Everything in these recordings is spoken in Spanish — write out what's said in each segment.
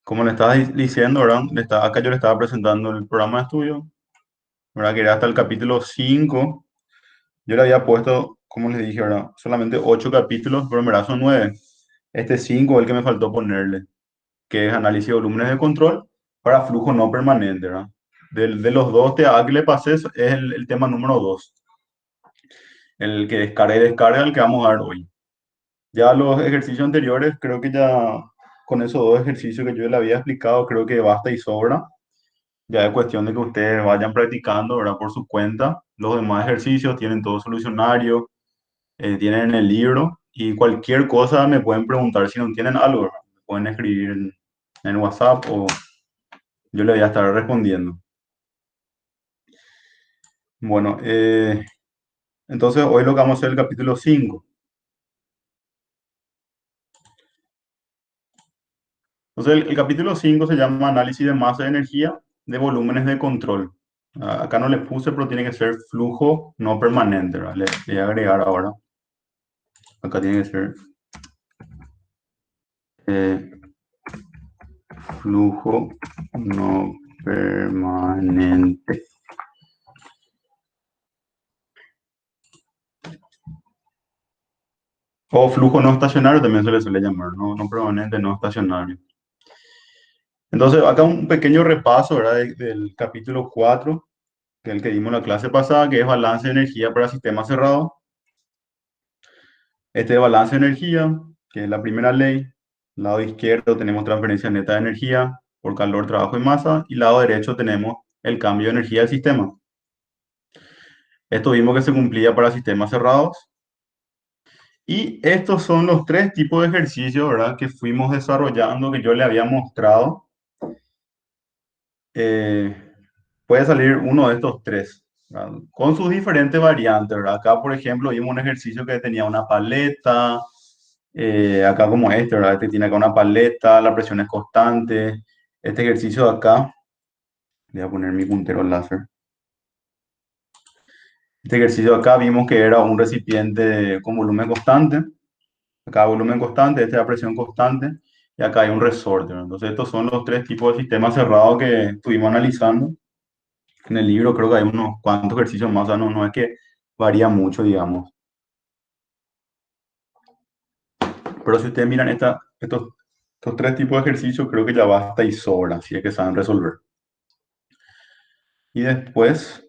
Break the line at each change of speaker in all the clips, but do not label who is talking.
Como le estaba diciendo, ¿verdad? Acá yo le estaba presentando el programa de estudio, ¿verdad? Que era hasta el capítulo 5. Yo le había puesto, como les dije, ¿verdad? Solamente 8 capítulos, pero en verdad son 9. Este 5 es el que me faltó ponerle, que es análisis de volúmenes de control para flujo no permanente, ¿verdad? De los dos TA que le pasé es el tema número 2, el que descarga y descarga, el que vamos a dar hoy. Ya los ejercicios anteriores, creo que ya con esos dos ejercicios que yo le había explicado, creo que basta y sobra. Ya es cuestión de que ustedes vayan practicando, ¿verdad? Por su cuenta. Los demás ejercicios tienen todo solucionario, tienen el libro y cualquier cosa me pueden preguntar si no tienen algo, ¿verdad? Me pueden escribir en WhatsApp o yo le voy a estar respondiendo. Bueno, entonces hoy lo que vamos a hacer es el capítulo 5. Entonces el capítulo 5 se llama Análisis de masa de energía de volúmenes de control. Acá no le puse, pero tiene que ser flujo no permanente, ¿verdad? Le voy a agregar ahora. Acá tiene que ser eh, flujo no permanente. O flujo no estacionario también se le suele llamar, no, no permanente, no estacionario. Entonces, acá un pequeño repaso, ¿verdad? Del capítulo 4, que es el que dimos la clase pasada, que es balance de energía para sistemas cerrados. Este de balance de energía, que es la primera ley. Lado izquierdo tenemos transferencia neta de energía por calor, trabajo y masa. Y lado derecho tenemos el cambio de energía del sistema. Esto vimos que se cumplía para sistemas cerrados. Y estos son los tres tipos de ejercicios, ¿verdad? Que fuimos desarrollando, que yo le había mostrado. Eh, Puede salir uno de estos tres, ¿verdad? Con sus diferentes variantes, ¿verdad? Acá, por ejemplo, vimos un ejercicio que tenía una paleta. Acá como este, ¿verdad? Este tiene acá una paleta, la presión es constante. Este ejercicio de acá, voy a poner mi puntero láser. Este ejercicio de acá vimos que era un recipiente con volumen constante. Acá volumen constante, esta es la presión constante, y acá hay un resorte, ¿no? Entonces, estos son los tres tipos de sistemas cerrados que estuvimos analizando. En el libro creo que hay unos cuantos ejercicios más, o sea, no es que varía mucho, digamos. Pero si ustedes miran estos tres tipos de ejercicios, creo que ya basta y sobra, si es que saben resolver. Y después,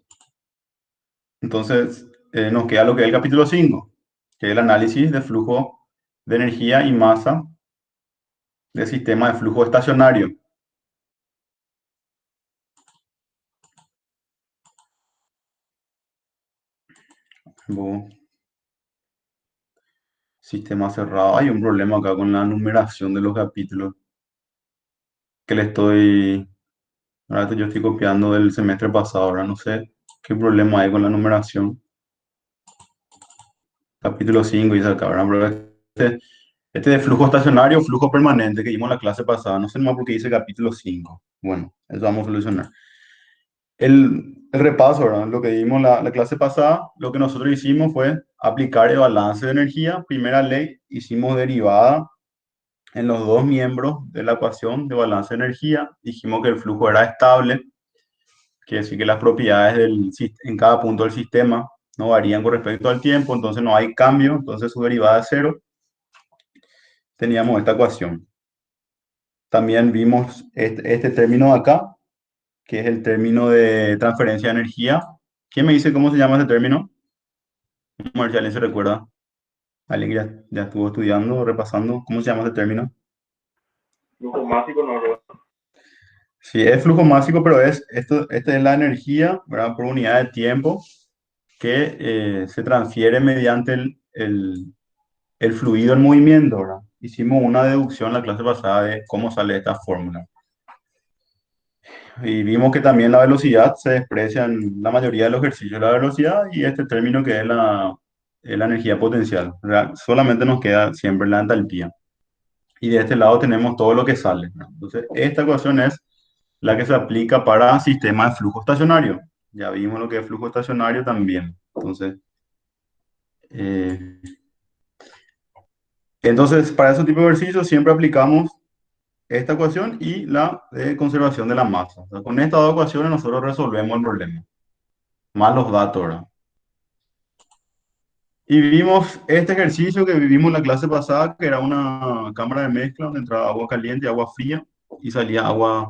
entonces, nos queda lo que es el capítulo 5, que es el análisis de flujo de energía y masa del sistema de flujo estacionario. Luego, sistema cerrado. Hay un problema acá con la numeración de los capítulos que le estoy... Ahora yo estoy copiando del semestre pasado, ahora no sé qué problema hay con la numeración. Capítulo 5 dice acá, ¿verdad? Pero este de flujo estacionario, flujo permanente que vimos en la clase pasada. No sé más por qué dice capítulo 5. Bueno, eso vamos a solucionar. El repaso, ¿verdad? Lo que vimos la clase pasada, lo que nosotros hicimos fue aplicar el balance de energía, primera ley, hicimos derivada en los dos miembros de la ecuación de balance de energía. Dijimos que el flujo era estable, quiere decir que las propiedades en cada punto del sistema no varían con respecto al tiempo, entonces no hay cambio, entonces su derivada es cero. Teníamos esta ecuación. También vimos este término de acá, que es el término de transferencia de energía. ¿Quién me dice cómo se llama ese término? A ver si alguien se recuerda. Alguien que ya estuvo estudiando, repasando. ¿Cómo se llama ese término?
Flujo másico no lo.
Sí, es flujo másico, pero esta es la energía, ¿verdad? Por unidad de tiempo que se transfiere mediante el fluido en movimiento, ¿verdad? Hicimos una deducción en la clase pasada de cómo sale esta fórmula. Y vimos que también la velocidad se desprecia en la mayoría de los ejercicios, la velocidad y este término que es la energía potencial. Solamente nos queda siempre la entalpía. Y de este lado tenemos todo lo que sale, ¿no? Entonces, esta ecuación es la que se aplica para sistemas de flujo estacionario. Ya vimos lo que es flujo estacionario también. Entonces, para ese tipo de ejercicios siempre aplicamos esta ecuación y la de conservación de la masa. O sea, con estas dos ecuaciones nosotros resolvemos el problema, más los datos, ¿verdad? Y vimos este ejercicio que vivimos en la clase pasada, que era una cámara de mezcla donde entraba agua caliente y agua fría y salía agua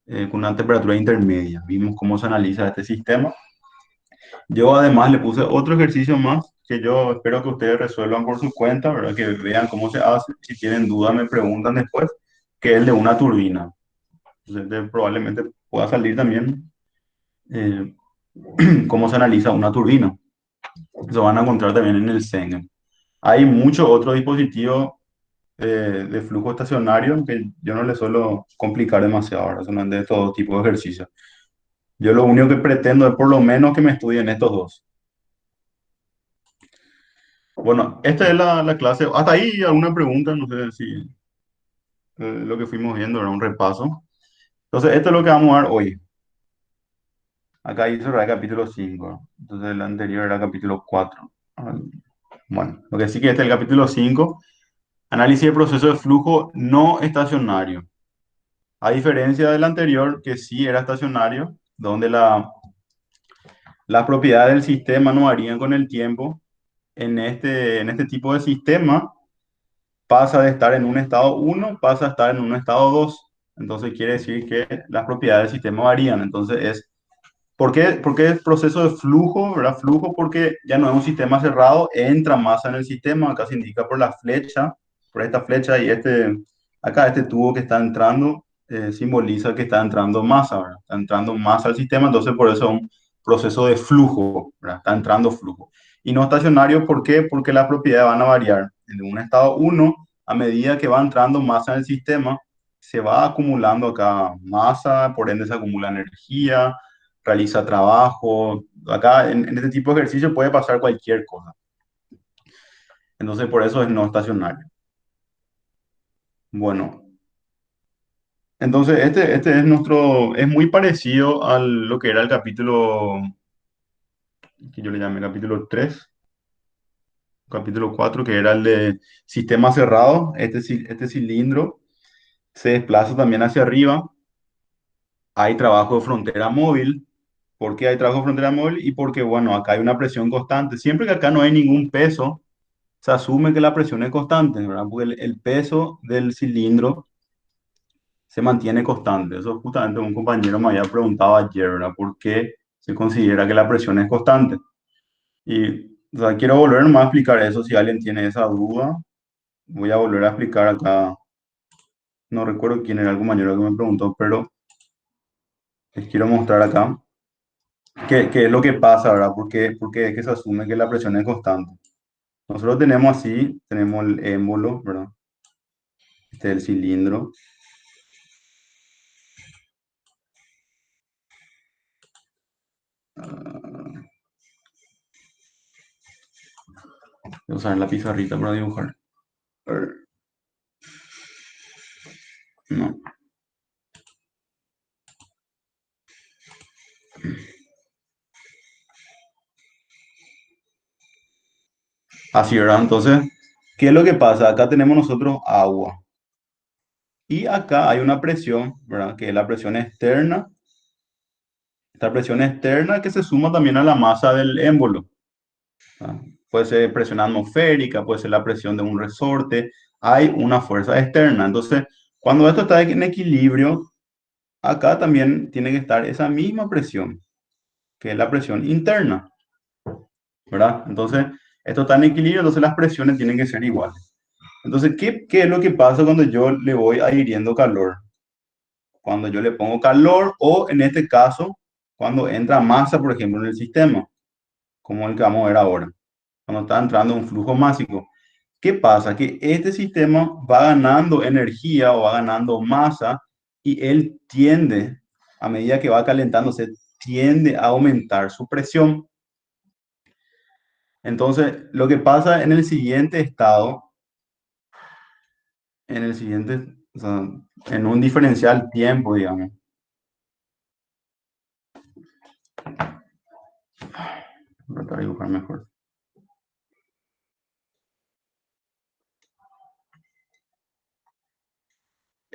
con una temperatura intermedia. Vimos cómo se analiza este sistema. Yo además le puse otro ejercicio más que yo espero que ustedes resuelvan por su cuenta, ¿verdad? Que vean cómo se hace. Si tienen dudas me preguntan después, que es el de una turbina. Entonces, probablemente pueda salir también eh, cómo se analiza una turbina. Eso van a encontrar también en el CENGE. Hay muchos otros dispositivos de flujo estacionario que yo no les suelo complicar demasiado, ¿verdad? Son de todo tipo de ejercicios. Yo lo único que pretendo es por lo menos que me estudien estos dos. Bueno, esta es la clase. Hasta ahí alguna pregunta, no sé si lo que fuimos viendo era un repaso. Entonces, esto es lo que vamos a ver hoy. Acá hizo el capítulo 5. Entonces, el anterior era capítulo 4. Ah, bueno, lo que sí que este es el capítulo 5. Análisis de proceso de flujo no estacionario. A diferencia del anterior, que sí era estacionario, donde las propiedades del sistema no varían con el tiempo, en este tipo de sistema pasa de estar en un estado uno pasa a estar en un estado 2. Entonces quiere decir que las propiedades del sistema varían. Entonces ¿por qué es proceso de flujo, ¿verdad? Flujo porque ya no es un sistema cerrado, entra masa en el sistema, acá se indica por la flecha, por esta flecha y acá este tubo que está entrando simboliza que está entrando masa, ¿verdad? Está entrando masa al sistema, entonces por eso es un proceso de flujo, ¿verdad? Está entrando flujo. Y no estacionario, ¿por qué? Porque las propiedades van a variar. En un estado uno a medida que va entrando masa en el sistema, se va acumulando acá masa, por ende se acumula energía, realiza trabajo. Acá en este tipo de ejercicio puede pasar cualquier cosa. Entonces, por eso es no estacionario. Bueno, entonces este es muy parecido a lo que era el capítulo, que yo le llamé capítulo 3 capítulo 4 que era el de sistema cerrado. Este cilindro se desplaza también hacia arriba. Hay trabajo de frontera móvil. ¿Por qué hay trabajo de frontera móvil? Y porque, bueno, acá hay una presión constante. Siempre que acá no hay ningún peso, se asume que la presión es constante, ¿verdad? Porque el peso del cilindro se mantiene constante. Eso justamente un compañero me había preguntado ayer, ¿verdad? ¿Por qué se considera que la presión es constante? Y, o sea, quiero volver más a explicar eso si alguien tiene esa duda. Voy a volver a explicar acá. No recuerdo quién era el compañero que me preguntó, pero les quiero mostrar acá qué es lo que pasa, ¿verdad? ¿Por qué es que se asume que la presión es constante? Nosotros tenemos así, tenemos el émbolo, ¿verdad? Este es el cilindro. Ah, voy a usar la pizarrita para dibujar. A ver, no, así, ¿verdad? Entonces, ¿qué es lo que pasa? Acá tenemos nosotros agua. Y acá hay una presión, ¿verdad? Que es la presión externa. Esta presión externa que se suma también a la masa del émbolo. ¿Ah? Puede ser presión atmosférica, puede ser la presión de un resorte. Hay una fuerza externa. Entonces, cuando esto está en equilibrio, acá también tiene que estar esa misma presión, que es la presión interna, ¿verdad? Entonces, esto está en equilibrio, entonces las presiones tienen que ser iguales. Entonces, ¿qué es lo que pasa cuando yo le voy adhiriendo calor? Cuando yo le pongo calor o en este caso, cuando entra masa, por ejemplo, en el sistema, como el que vamos a ver ahora, cuando está entrando un flujo másico. ¿Qué pasa? Que este sistema va ganando energía o va ganando masa y él tiende, a medida que va calentándose, tiende a aumentar su presión. Entonces, lo que pasa en el siguiente estado, o sea, en un diferencial tiempo, digamos. Voy a tratar de dibujar mejor.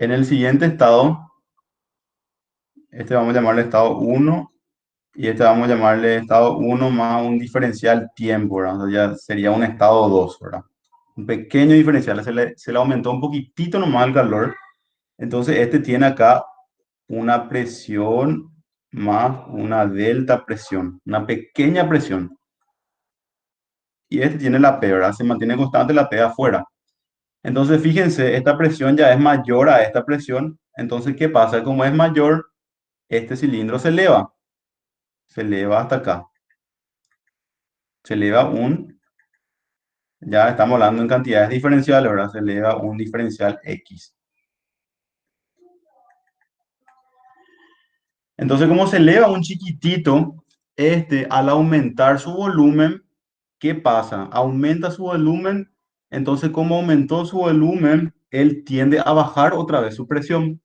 En el siguiente estado, este vamos a llamarle estado uno y este vamos a llamarle estado uno más un diferencial tiempo, ¿verdad? O sea, ya sería un estado 2, ¿verdad? Un pequeño diferencial, se le aumentó un poquitito nomás el calor. Entonces, este tiene acá una presión más una delta presión, una pequeña presión. Y este tiene la P, ¿verdad? Se mantiene constante la P afuera. Entonces, fíjense, esta presión ya es mayor a esta presión. Entonces, ¿qué pasa? Como es mayor, este cilindro se eleva hasta acá. Se eleva ya estamos hablando en cantidades diferenciales, ¿verdad? Se eleva un diferencial X. Entonces, como se eleva un chiquitito, este al aumentar su volumen, ¿qué pasa? Aumenta su volumen, entonces como aumentó su volumen, él tiende a bajar otra vez su presión,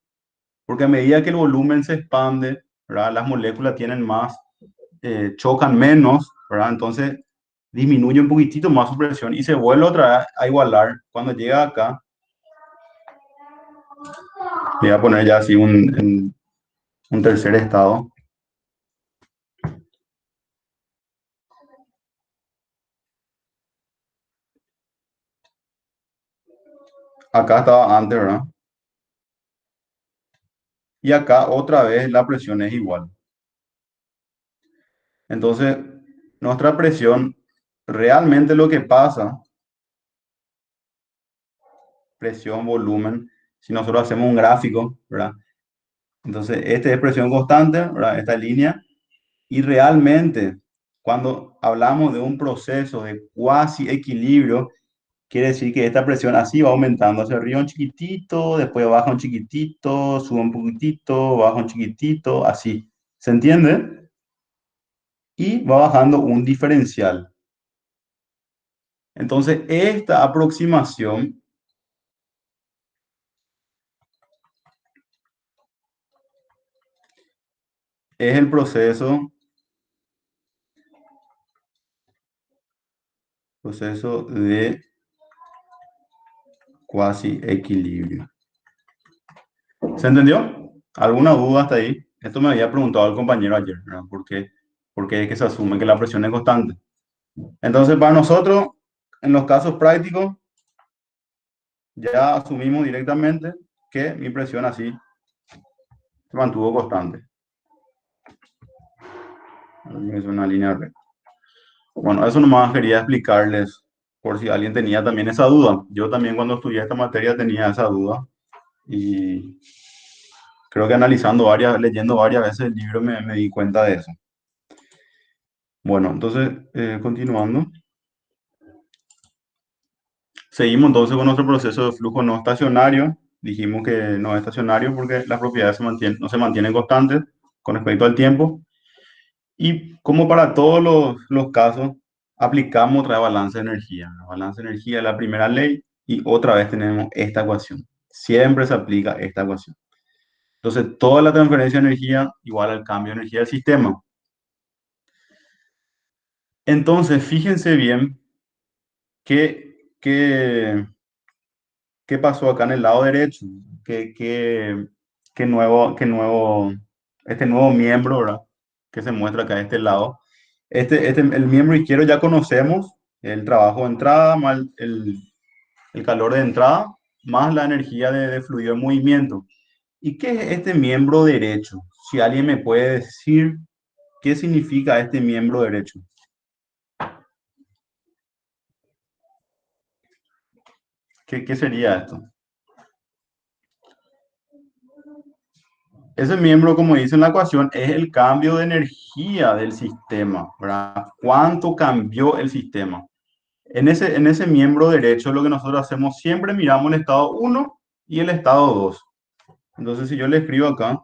porque a medida que el volumen se expande, ¿verdad? Las moléculas tienen más, chocan menos, ¿verdad? Entonces disminuye un poquitito más su presión y se vuelve otra vez a igualar. Cuando llega acá, voy a poner ya así un tercer estado. Acá estaba antes, ¿verdad? Y acá otra vez la presión es igual. Entonces, nuestra presión, realmente lo que pasa, presión, volumen, si nosotros hacemos un gráfico, ¿verdad? Entonces, esta es presión constante, ¿verdad? Esta línea, y realmente, cuando hablamos de un proceso de cuasi equilibrio, quiere decir que esta presión así va aumentando hacia arriba un chiquitito, después baja un chiquitito, sube un poquitito, baja un chiquitito, así. ¿Se entiende? Y va bajando un diferencial. Entonces, esta aproximación es el proceso de cuasi equilibrio. ¿Se entendió? ¿Alguna duda hasta ahí? Esto me había preguntado el compañero ayer, ¿verdad? ¿Por qué es que se asume que la presión es constante? Entonces, para nosotros, en los casos prácticos, ya asumimos directamente que mi presión así se mantuvo constante. Es una línea recta. Bueno, eso nomás quería explicarles por si alguien tenía también esa duda. Yo también cuando estudié esta materia tenía esa duda y creo que leyendo varias veces el libro me di cuenta de eso. Bueno, entonces, continuando. Seguimos entonces con nuestro proceso de flujo no estacionario. Dijimos que no es estacionario porque las propiedades no se mantienen constantes con respecto al tiempo. Y como para todos los casos, aplicamos otra vez balance de energía. La balance de energía es la primera ley y otra vez tenemos esta ecuación. Siempre se aplica esta ecuación. Entonces, toda la transferencia de energía igual al cambio de energía del sistema. Entonces, fíjense bien qué, qué pasó acá en el lado derecho, qué, qué, este nuevo miembro, ¿verdad? Que se muestra acá de este lado. El miembro izquierdo ya conocemos el trabajo de entrada, más el calor de entrada, más la energía de fluido en movimiento. ¿Y qué es este miembro derecho? Si alguien me puede decir qué significa este miembro derecho. ¿Qué sería esto? Ese miembro, como dice en la ecuación, es el cambio de energía del sistema, ¿verdad? ¿Cuánto cambió el sistema? En ese miembro derecho, lo que nosotros hacemos siempre miramos el estado uno y el estado 2. Entonces, si yo le escribo acá,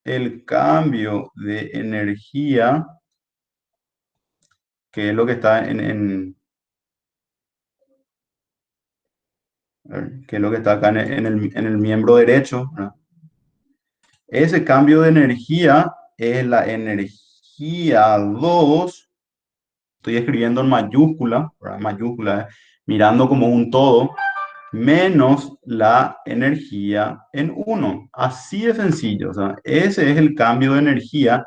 el cambio de energía, que es lo que está a ver, que es lo que está acá en el miembro derecho, ¿verdad? Ese cambio de energía es la energía 2. Estoy escribiendo en mayúscula, ¿verdad? Mayúscula, mirando como un todo. menos la energía en uno. Así de sencillo. O sea, ese es el cambio de energía.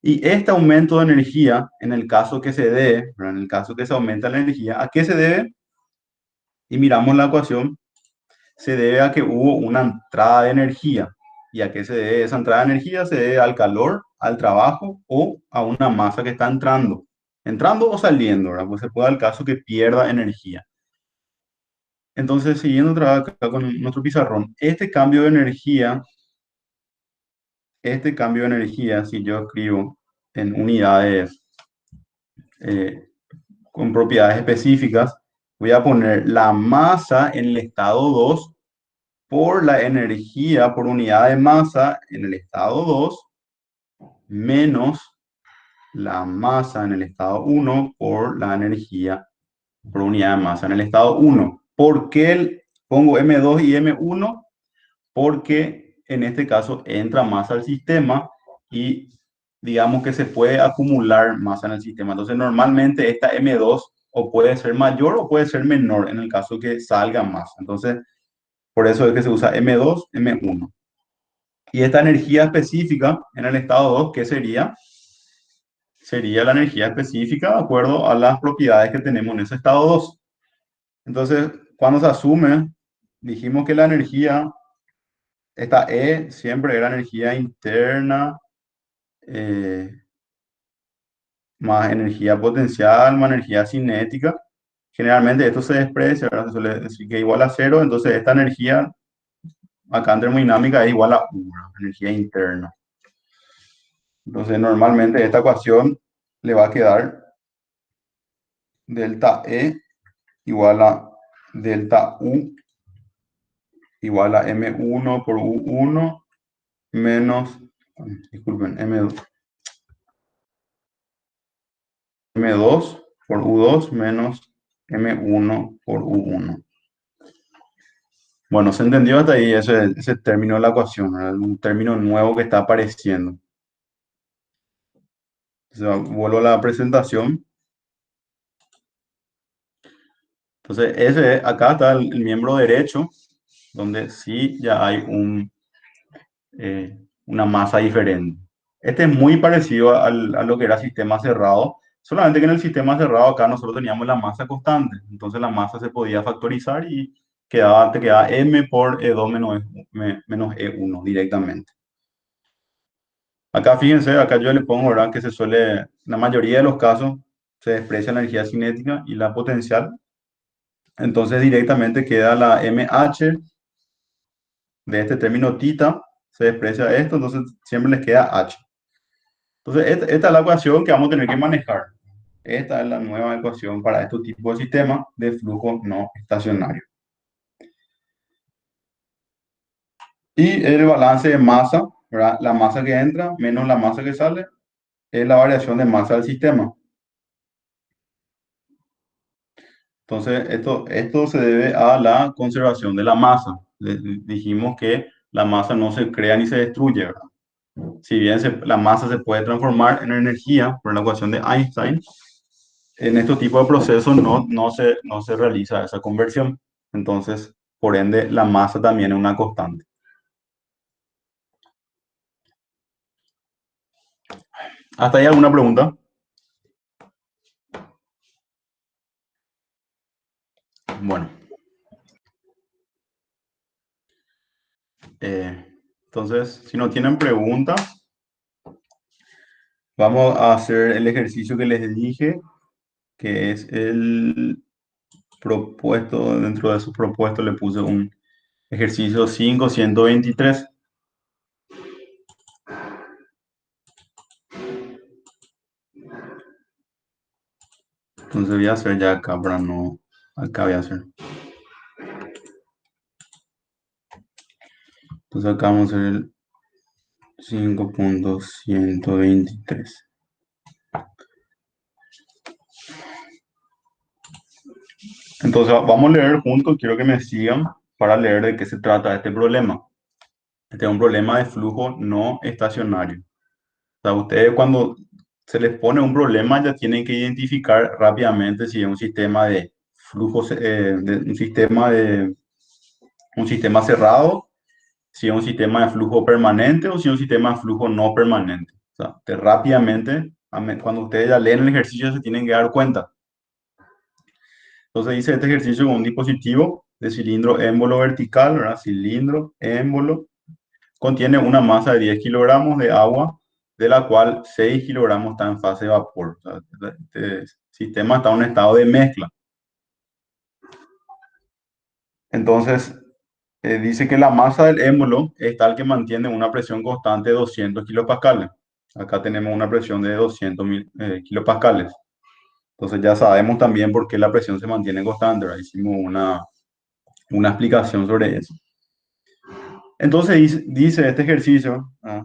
Y este aumento de energía, en el caso que se dé, ¿verdad? En el caso que se aumenta la energía, ¿a qué se debe? Y miramos la ecuación, se debe a que hubo una entrada de energía. ¿Y a qué se debe esa entrada de energía? Se debe al calor, al trabajo o a una masa que está entrando. Entrando o saliendo, ¿verdad? Pues se puede dar el caso que pierda energía. Entonces, siguiendo otra vez acá con nuestro pizarrón, este cambio de energía, si yo escribo en unidades eh, con propiedades específicas, voy a poner la masa en el estado 2 por la energía por unidad de masa en el estado 2 menos la masa en el estado 1 por la energía por unidad de masa en el estado 1. ¿Por qué pongo M2 y M1? Porque en este caso entra masa al sistema y digamos que se puede acumular masa en el sistema. Entonces normalmente esta M2 o puede ser mayor o puede ser menor en el caso que salga masa. Entonces por eso es que se usa M2, M1. Y esta energía específica en el estado 2, ¿qué sería? Sería la energía específica de acuerdo a las propiedades que tenemos en ese estado 2. Entonces, cuando se asume, dijimos que la energía, esta E siempre era energía interna eh, más energía potencial más energía cinética. Generalmente esto se desprecia, ¿verdad? Se suele decir que es igual a cero, entonces esta energía acá en termodinámica es igual a U, ¿verdad? Energía interna. Entonces, normalmente esta ecuación le va a quedar delta E igual a delta U igual a M1 por U1 menos, disculpen, M2 por U2 menos M1 por U1. Bueno, se entendió hasta ahí ese término de la ecuación, ¿verdad? Un término nuevo que está apareciendo. Entonces, vuelvo a la presentación. Entonces, acá está el miembro derecho, donde sí ya hay una masa diferente. Este es muy parecido a lo que era sistema cerrado, solamente que en el sistema cerrado acá nosotros teníamos la masa constante, entonces la masa se podía factorizar y te quedaba m por E2 menos E1 directamente. Acá fíjense, acá yo le pongo, ¿verdad? Que la mayoría de los casos se desprecia la energía cinética y la potencial, entonces directamente queda la MH de este término tita, se desprecia esto, entonces siempre les queda H. Entonces, esta es la ecuación que vamos a tener que manejar. Esta es la nueva ecuación para este tipo de sistemas de flujo no estacionario. Y el balance de masa, ¿verdad? La masa que entra menos la masa que sale, es la variación de masa del sistema. Entonces, esto se debe a la conservación de la masa. Dijimos que la masa no se crea ni se destruye, ¿verdad? Si bien la masa se puede transformar en energía por la ecuación de Einstein, en estos tipos de procesos no se realiza esa conversión. Entonces, por ende, la masa también es una constante. ¿Hasta ahí alguna pregunta? Bueno, entonces, si no tienen preguntas, vamos a hacer el ejercicio que les dije, que es el propuesto, dentro de su propuesto le puse un ejercicio 523. Entonces voy a hacer ya acá para no, acá voy a hacer. Entonces acá vamos a hacer el 5.123. Entonces vamos a leer juntos, quiero que me sigan para leer de qué se trata este problema. Este es un problema de flujo no estacionario. O sea, ustedes cuando se les pone un problema ya tienen que identificar rápidamente si es un sistema de flujos, un sistema un sistema cerrado, si es un sistema de flujo permanente o si es un sistema de flujo no permanente. O sea, rápidamente, cuando ustedes ya leen el ejercicio, se tienen que dar cuenta. Entonces hice este ejercicio con un dispositivo de cilindro émbolo vertical, ¿verdad? Cilindro émbolo. Contiene una masa de 10 kilogramos de agua, de la cual 6 kilogramos está en fase de vapor. O sea, este sistema está en un estado de mezcla. Entonces, dice que la masa del émbolo es tal que mantiene una presión constante de 200 kilopascales. Acá tenemos una presión de 200 kilopascales. Entonces ya sabemos también por qué la presión se mantiene constante, ¿verdad? Hicimos una explicación sobre eso. Entonces dice este ejercicio, ¿ah?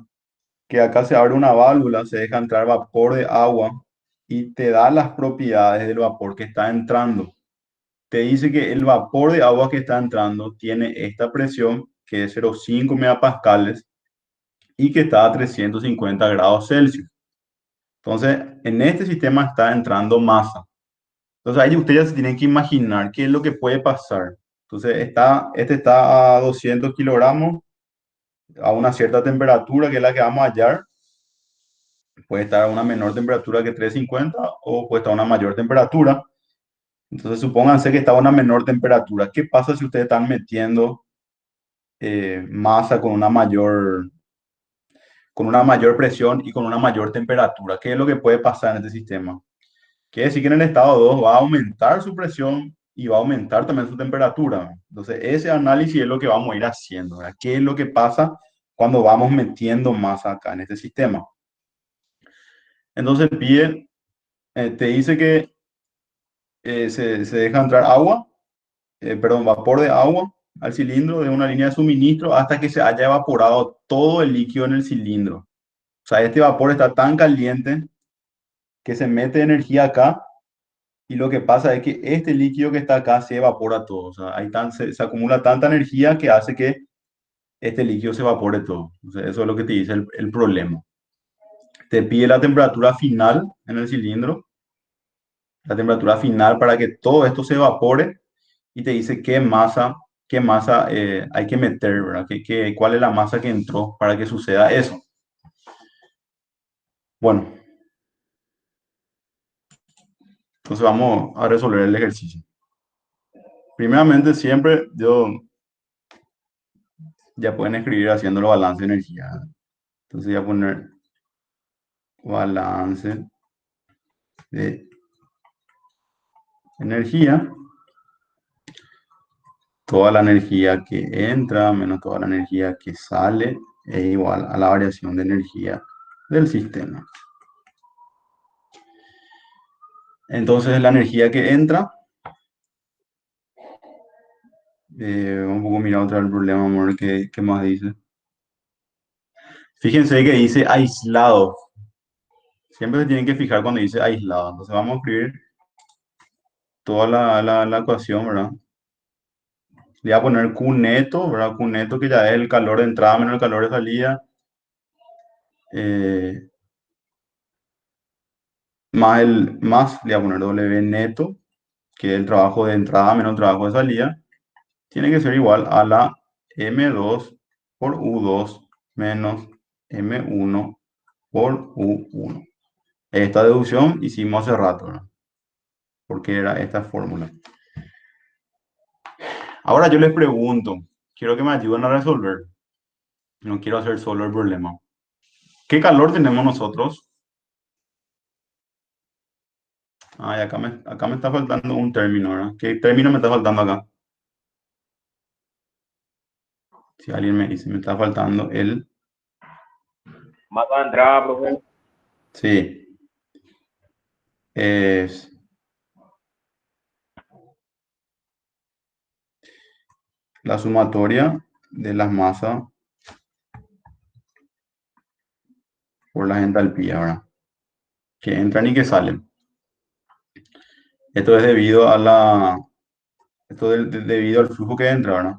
Que acá se abre una válvula, se deja entrar vapor de agua y te da las propiedades del vapor que está entrando. Te dice que el vapor de agua que está entrando tiene esta presión, que es 0,5 megapascales, y que está a 350 grados Celsius. Entonces, en este sistema está entrando masa. Entonces, ahí ustedes ya se tienen que imaginar qué es lo que puede pasar. Entonces, este está a 200 kilogramos, a una cierta temperatura, que es la que vamos a hallar. Puede estar a una menor temperatura que 350 o puede estar a una mayor temperatura. Entonces, supónganse que está a una menor temperatura. ¿Qué pasa si ustedes están metiendo masa con una mayor presión y con una mayor temperatura? ¿Qué es lo que puede pasar en este sistema? Quiere decir que en el estado 2 va a aumentar su presión y va a aumentar también su temperatura. Entonces, ese análisis es lo que vamos a ir haciendo, ¿verdad? ¿Qué es lo que pasa cuando vamos metiendo masa acá en este sistema? Entonces, te dice que se deja entrar agua, perdón, vapor de agua al cilindro de una línea de suministro hasta que se haya evaporado todo el líquido en el cilindro. O sea, este vapor está tan caliente que se mete energía acá y lo que pasa es que este líquido que está acá se evapora todo. O sea, se acumula tanta energía que hace que este líquido se evapore todo. O sea, eso es lo que te dice el problema. Te pide la temperatura final en el cilindro, la temperatura final para que todo esto se evapore y te dice qué masa hay que meter, ¿verdad? ¿Cuál es la masa que entró para que suceda eso? Bueno, entonces vamos a resolver el ejercicio. Primeramente, siempre ya pueden escribir haciendo el balance de energía. Entonces voy a poner balance de energía. Toda la energía que entra menos toda la energía que sale es igual a la variación de energía del sistema. Entonces la energía que entra, un poco mirar otra vez el problema, amor, ¿qué más dice? Fíjense que dice aislado. Siempre se tienen que fijar cuando dice aislado. Entonces vamos a escribir toda la ecuación, ¿verdad? Le voy a poner Q neto, ¿verdad? Q neto que ya es el calor de entrada menos el calor de salida. Eh, más le voy a poner W neto, que es el trabajo de entrada menos el trabajo de salida. Tiene que ser igual a la M2 por U2 menos M1 por U1. Esta deducción hicimos hace rato, ¿no? Porque era esta fórmula. Ahora yo les pregunto, quiero que me ayuden a resolver. No quiero hacer solo el problema. ¿Qué calor tenemos nosotros? Ay, acá me está faltando un término, ¿verdad? ¿Qué término me está faltando acá? Si alguien me dice, me está faltando el...
Masa de entrada, profe.
Sí. Es la sumatoria de las masas por las entalpías, ¿verdad? Que entran y que salen. Esto es debido a debido al flujo que entra, ¿verdad?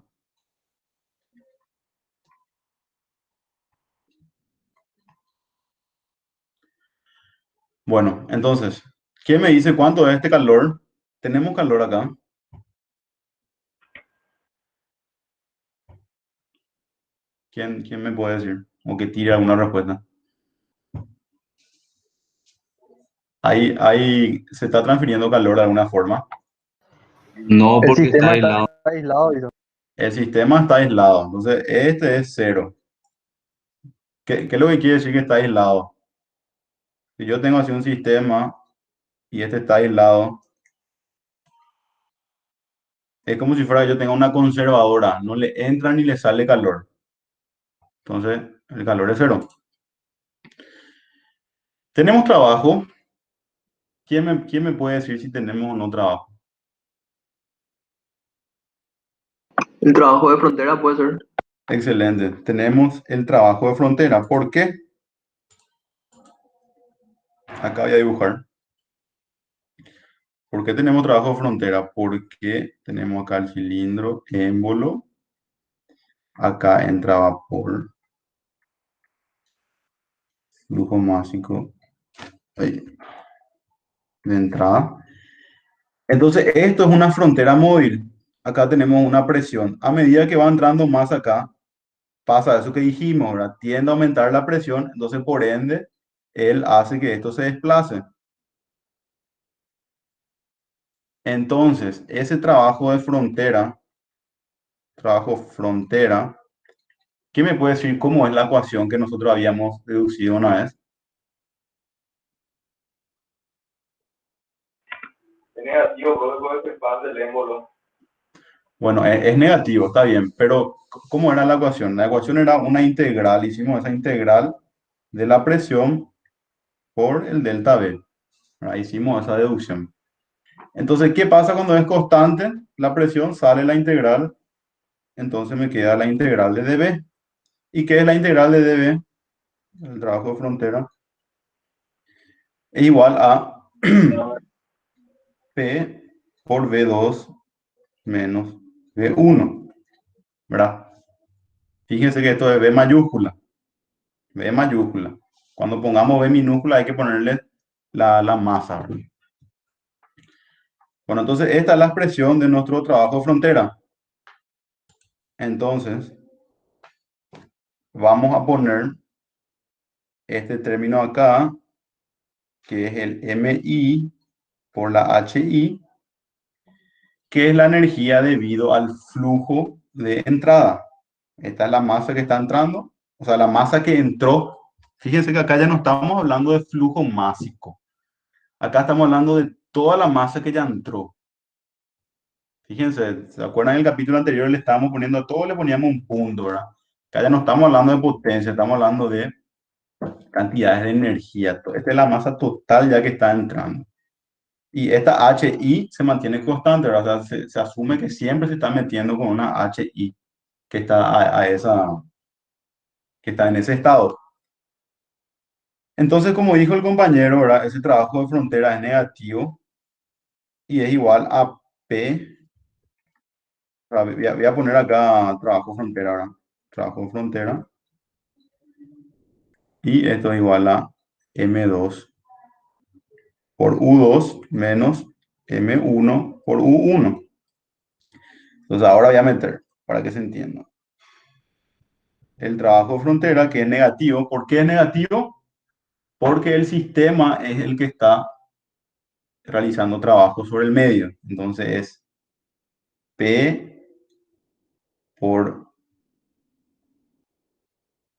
Bueno, entonces, ¿quién me dice cuánto es este calor? Tenemos calor acá. ¿Quién me puede decir? O que tire alguna respuesta. Ahí se está transfiriendo calor de alguna forma.
No,
El
porque está
sistema está
aislado.
aislado, dice.
El sistema está aislado, entonces este es cero. ¿Qué es lo que quiere decir que está aislado? Si yo tengo así un sistema y este está aislado, es como si fuera que yo tenga una conservadora, no le entra ni le sale calor. Entonces, el calor es cero. Tenemos trabajo. ¿Quién me puede decir si tenemos o no trabajo?
El trabajo de frontera puede ser.
Excelente. Tenemos el trabajo de frontera. ¿Por qué? Acá voy a dibujar. ¿Por qué tenemos trabajo de frontera? Porque tenemos acá el cilindro émbolo. Acá entra vapor. Flujo másico. Ahí, de entrada. Entonces, esto es una frontera móvil. Acá tenemos una presión. A medida que va entrando más acá, pasa eso que dijimos, ¿verdad? Tiende a aumentar la presión, entonces por ende, él hace que esto se desplace. Entonces, ese trabajo frontera, ¿qué me puede decir cómo es la ecuación que nosotros habíamos deducido una vez?
Es negativo, puede ser parte del émbolo.
Bueno, es negativo, está bien, pero ¿cómo era la ecuación? La ecuación era una integral, hicimos esa integral de la presión por el delta V. ¿Verdad? Hicimos esa deducción. Entonces, ¿qué pasa cuando es constante la presión? Sale la integral, entonces me queda la integral de dB. ¿Y qué es la integral de dB? El trabajo de frontera es igual a P por V2 menos V1, ¿verdad? Fíjense que esto es V mayúscula, V mayúscula. Cuando pongamos V minúscula hay que ponerle la masa, ¿verdad? Bueno, entonces esta es la expresión de nuestro trabajo de frontera. Entonces, vamos a poner este término acá, que es el MI por la HI, que es la energía debido al flujo de entrada. Esta es la masa que está entrando, o sea, la masa que entró. Fíjense que acá ya no estamos hablando de flujo másico. Acá estamos hablando de toda la masa que ya entró. Fíjense, ¿se acuerdan en el capítulo anterior? Le estábamos poniendo a todo, le poníamos un punto, ¿verdad? Acá ya no estamos hablando de potencia, estamos hablando de cantidades de energía. Esta es la masa total ya que está entrando. Y esta HI se mantiene constante, ¿verdad? O sea, se asume que siempre se está metiendo con una HI que está que está en ese estado. Entonces, como dijo el compañero, ¿verdad? Ese trabajo de frontera es negativo y es igual a P. Voy a poner acá trabajo frontera, ¿verdad? Trabajo frontera. Y esto es igual a M2 por U2 menos M1 por U1. Entonces, ahora voy a meter para que se entienda. El trabajo de frontera que es negativo. ¿Por qué es negativo? Porque el sistema es el que está realizando trabajo sobre el medio. Entonces es P por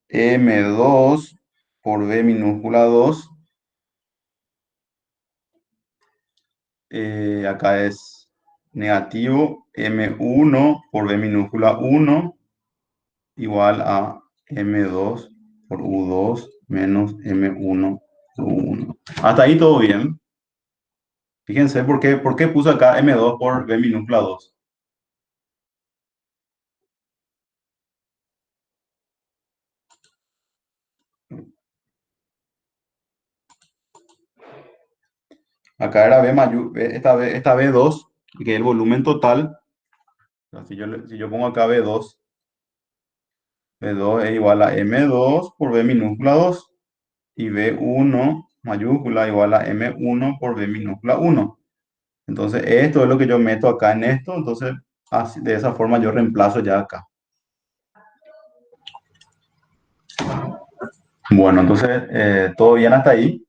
M2 por V minúscula 2. Acá es negativo M1 por V minúscula 1 igual a M2 por U2 menos M1 por U1. Hasta ahí todo bien. Fíjense, ¿por qué puse acá M2 por V minúscula 2? Acá era esta V2, que es el volumen total. O sea, si yo pongo acá V2, V2 es igual a M2 por V minúscula 2 y V1 mayúscula igual a M1 por V minúscula 1. Entonces, esto es lo que yo meto acá en esto. Entonces, así, de esa forma yo reemplazo ya acá. Bueno, entonces, ¿todo bien hasta ahí?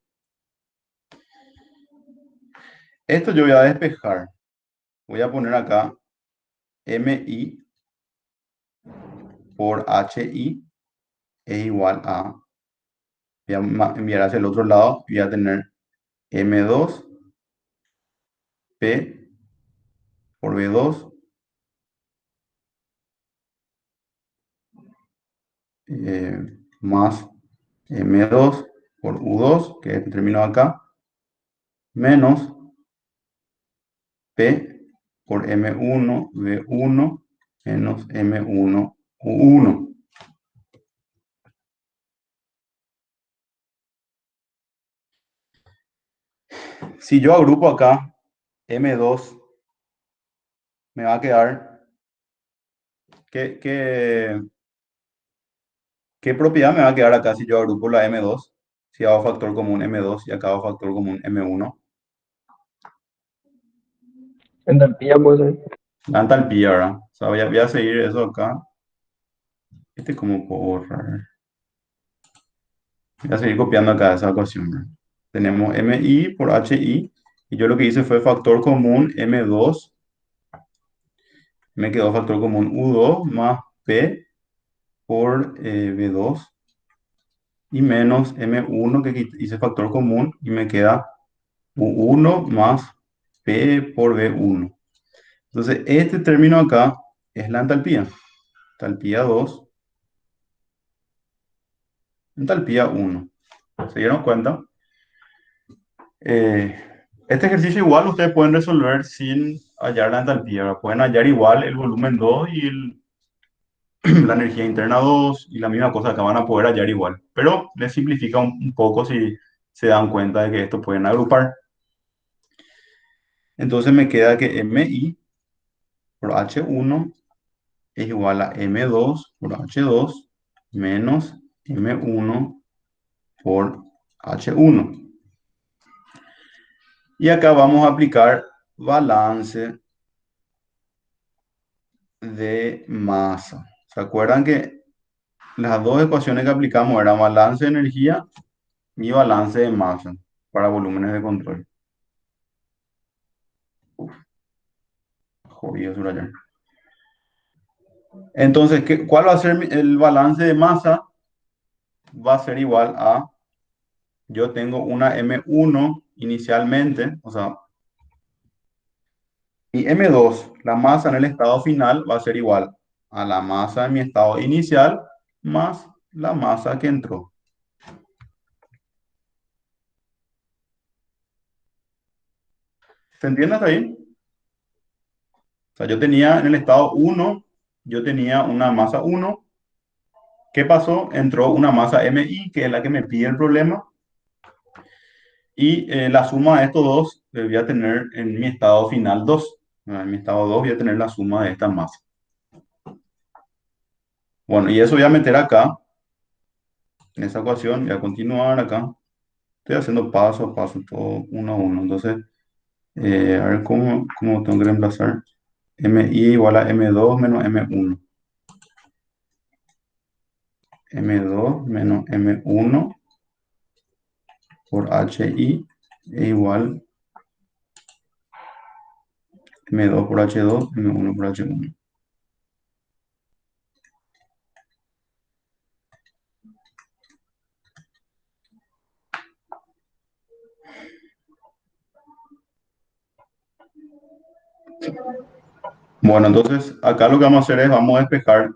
Esto yo voy a despejar. Voy a poner acá MI por HI es igual a, voy a enviar hacia el otro lado, voy a tener M2 P por B2 más M2 por U2, que es el término acá, menos P por M1 B1 menos M1 U1. Si yo agrupo acá M2, me va a quedar, ¿qué, qué, qué propiedad me va a quedar acá si yo agrupo la M2? Si hago factor común M2 y acá hago factor común M1.
Entropía puede ser.
La entalpía, ¿verdad? O sea, voy a seguir eso acá. ¿Cómo puedo borrar? Voy a seguir copiando acá esa ecuación, ¿verdad? Tenemos MI por HI y yo lo que hice fue factor común M2. Me quedó factor común U2 más P por B2 y menos M1 que hice factor común y me queda U1 más P por B1. Entonces, este término acá es la entalpía. Entalpía 2, entalpía 1. ¿Se dieron cuenta? Eh, este ejercicio igual ustedes pueden resolver sin hallar la entalpía, ¿verdad? Pueden hallar igual el volumen 2 y la energía interna 2 y la misma cosa que van a poder hallar igual. Pero les simplifica un poco si se dan cuenta de que esto pueden agrupar. Entonces me queda que MI por H1 es igual a M2 por H2 menos M1 por H1. Y acá vamos a aplicar balance de masa. ¿Se acuerdan que las dos ecuaciones que aplicamos eran balance de energía y balance de masa para volúmenes de control? Jodido subrayar. Entonces, ¿cuál va a ser el balance de masa? Va a ser igual a, yo tengo una M1 inicialmente, o sea, mi M2, la masa en el estado final, va a ser igual a la masa en mi estado inicial más la masa que entró. ¿Se entiende hasta ahí? O sea, yo tenía en el estado 1, yo tenía una masa 1. ¿Qué pasó? Entró una masa MI, que es la que me pide el problema. Y la suma de estos dos voy a tener en mi estado final 2. En mi estado 2 voy a tener la suma de estas masas. Bueno, y eso voy a meter acá, en esa ecuación. Voy a continuar acá. Estoy haciendo paso a paso, todo uno a uno. Entonces, a ver cómo tengo que reemplazar. MI igual a M2 menos M1. M2 menos M1 por HI es igual M2 por H2, M1 por H1. Bueno, entonces acá lo que vamos a hacer es, vamos a despejar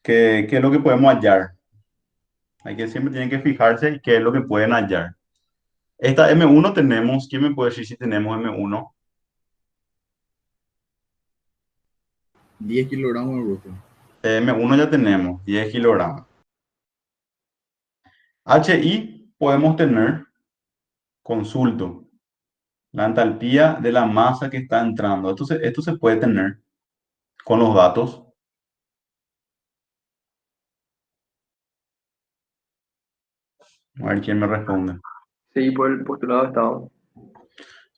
qué es lo que podemos hallar. Hay que siempre tienen que fijarse qué es lo que pueden hallar. Esta M1 tenemos, ¿quién me puede decir si tenemos M1?
10 kilogramos de bruto.
M1 ya tenemos, 10 kilogramos. HI podemos tener, consulto, la entalpía de la masa que está entrando. Esto se puede tener con los datos. A ver quién me responde.
Sí, por el postulado de estado.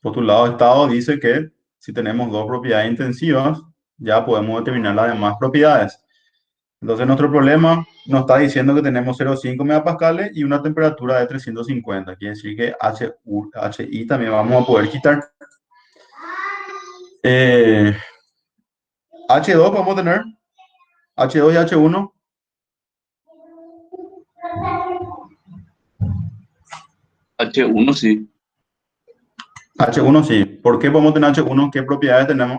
Postulado de estado dice que si tenemos dos propiedades intensivas, ya podemos determinar las demás propiedades. Entonces nuestro problema nos está diciendo que tenemos 0,5 megapascales y una temperatura de 350. Quiere decir que HI también vamos a poder quitar. Eh, H2 podemos tener, H2 y H1.
H1 sí.
H1 sí. ¿Por qué podemos tener H1? ¿Qué propiedades tenemos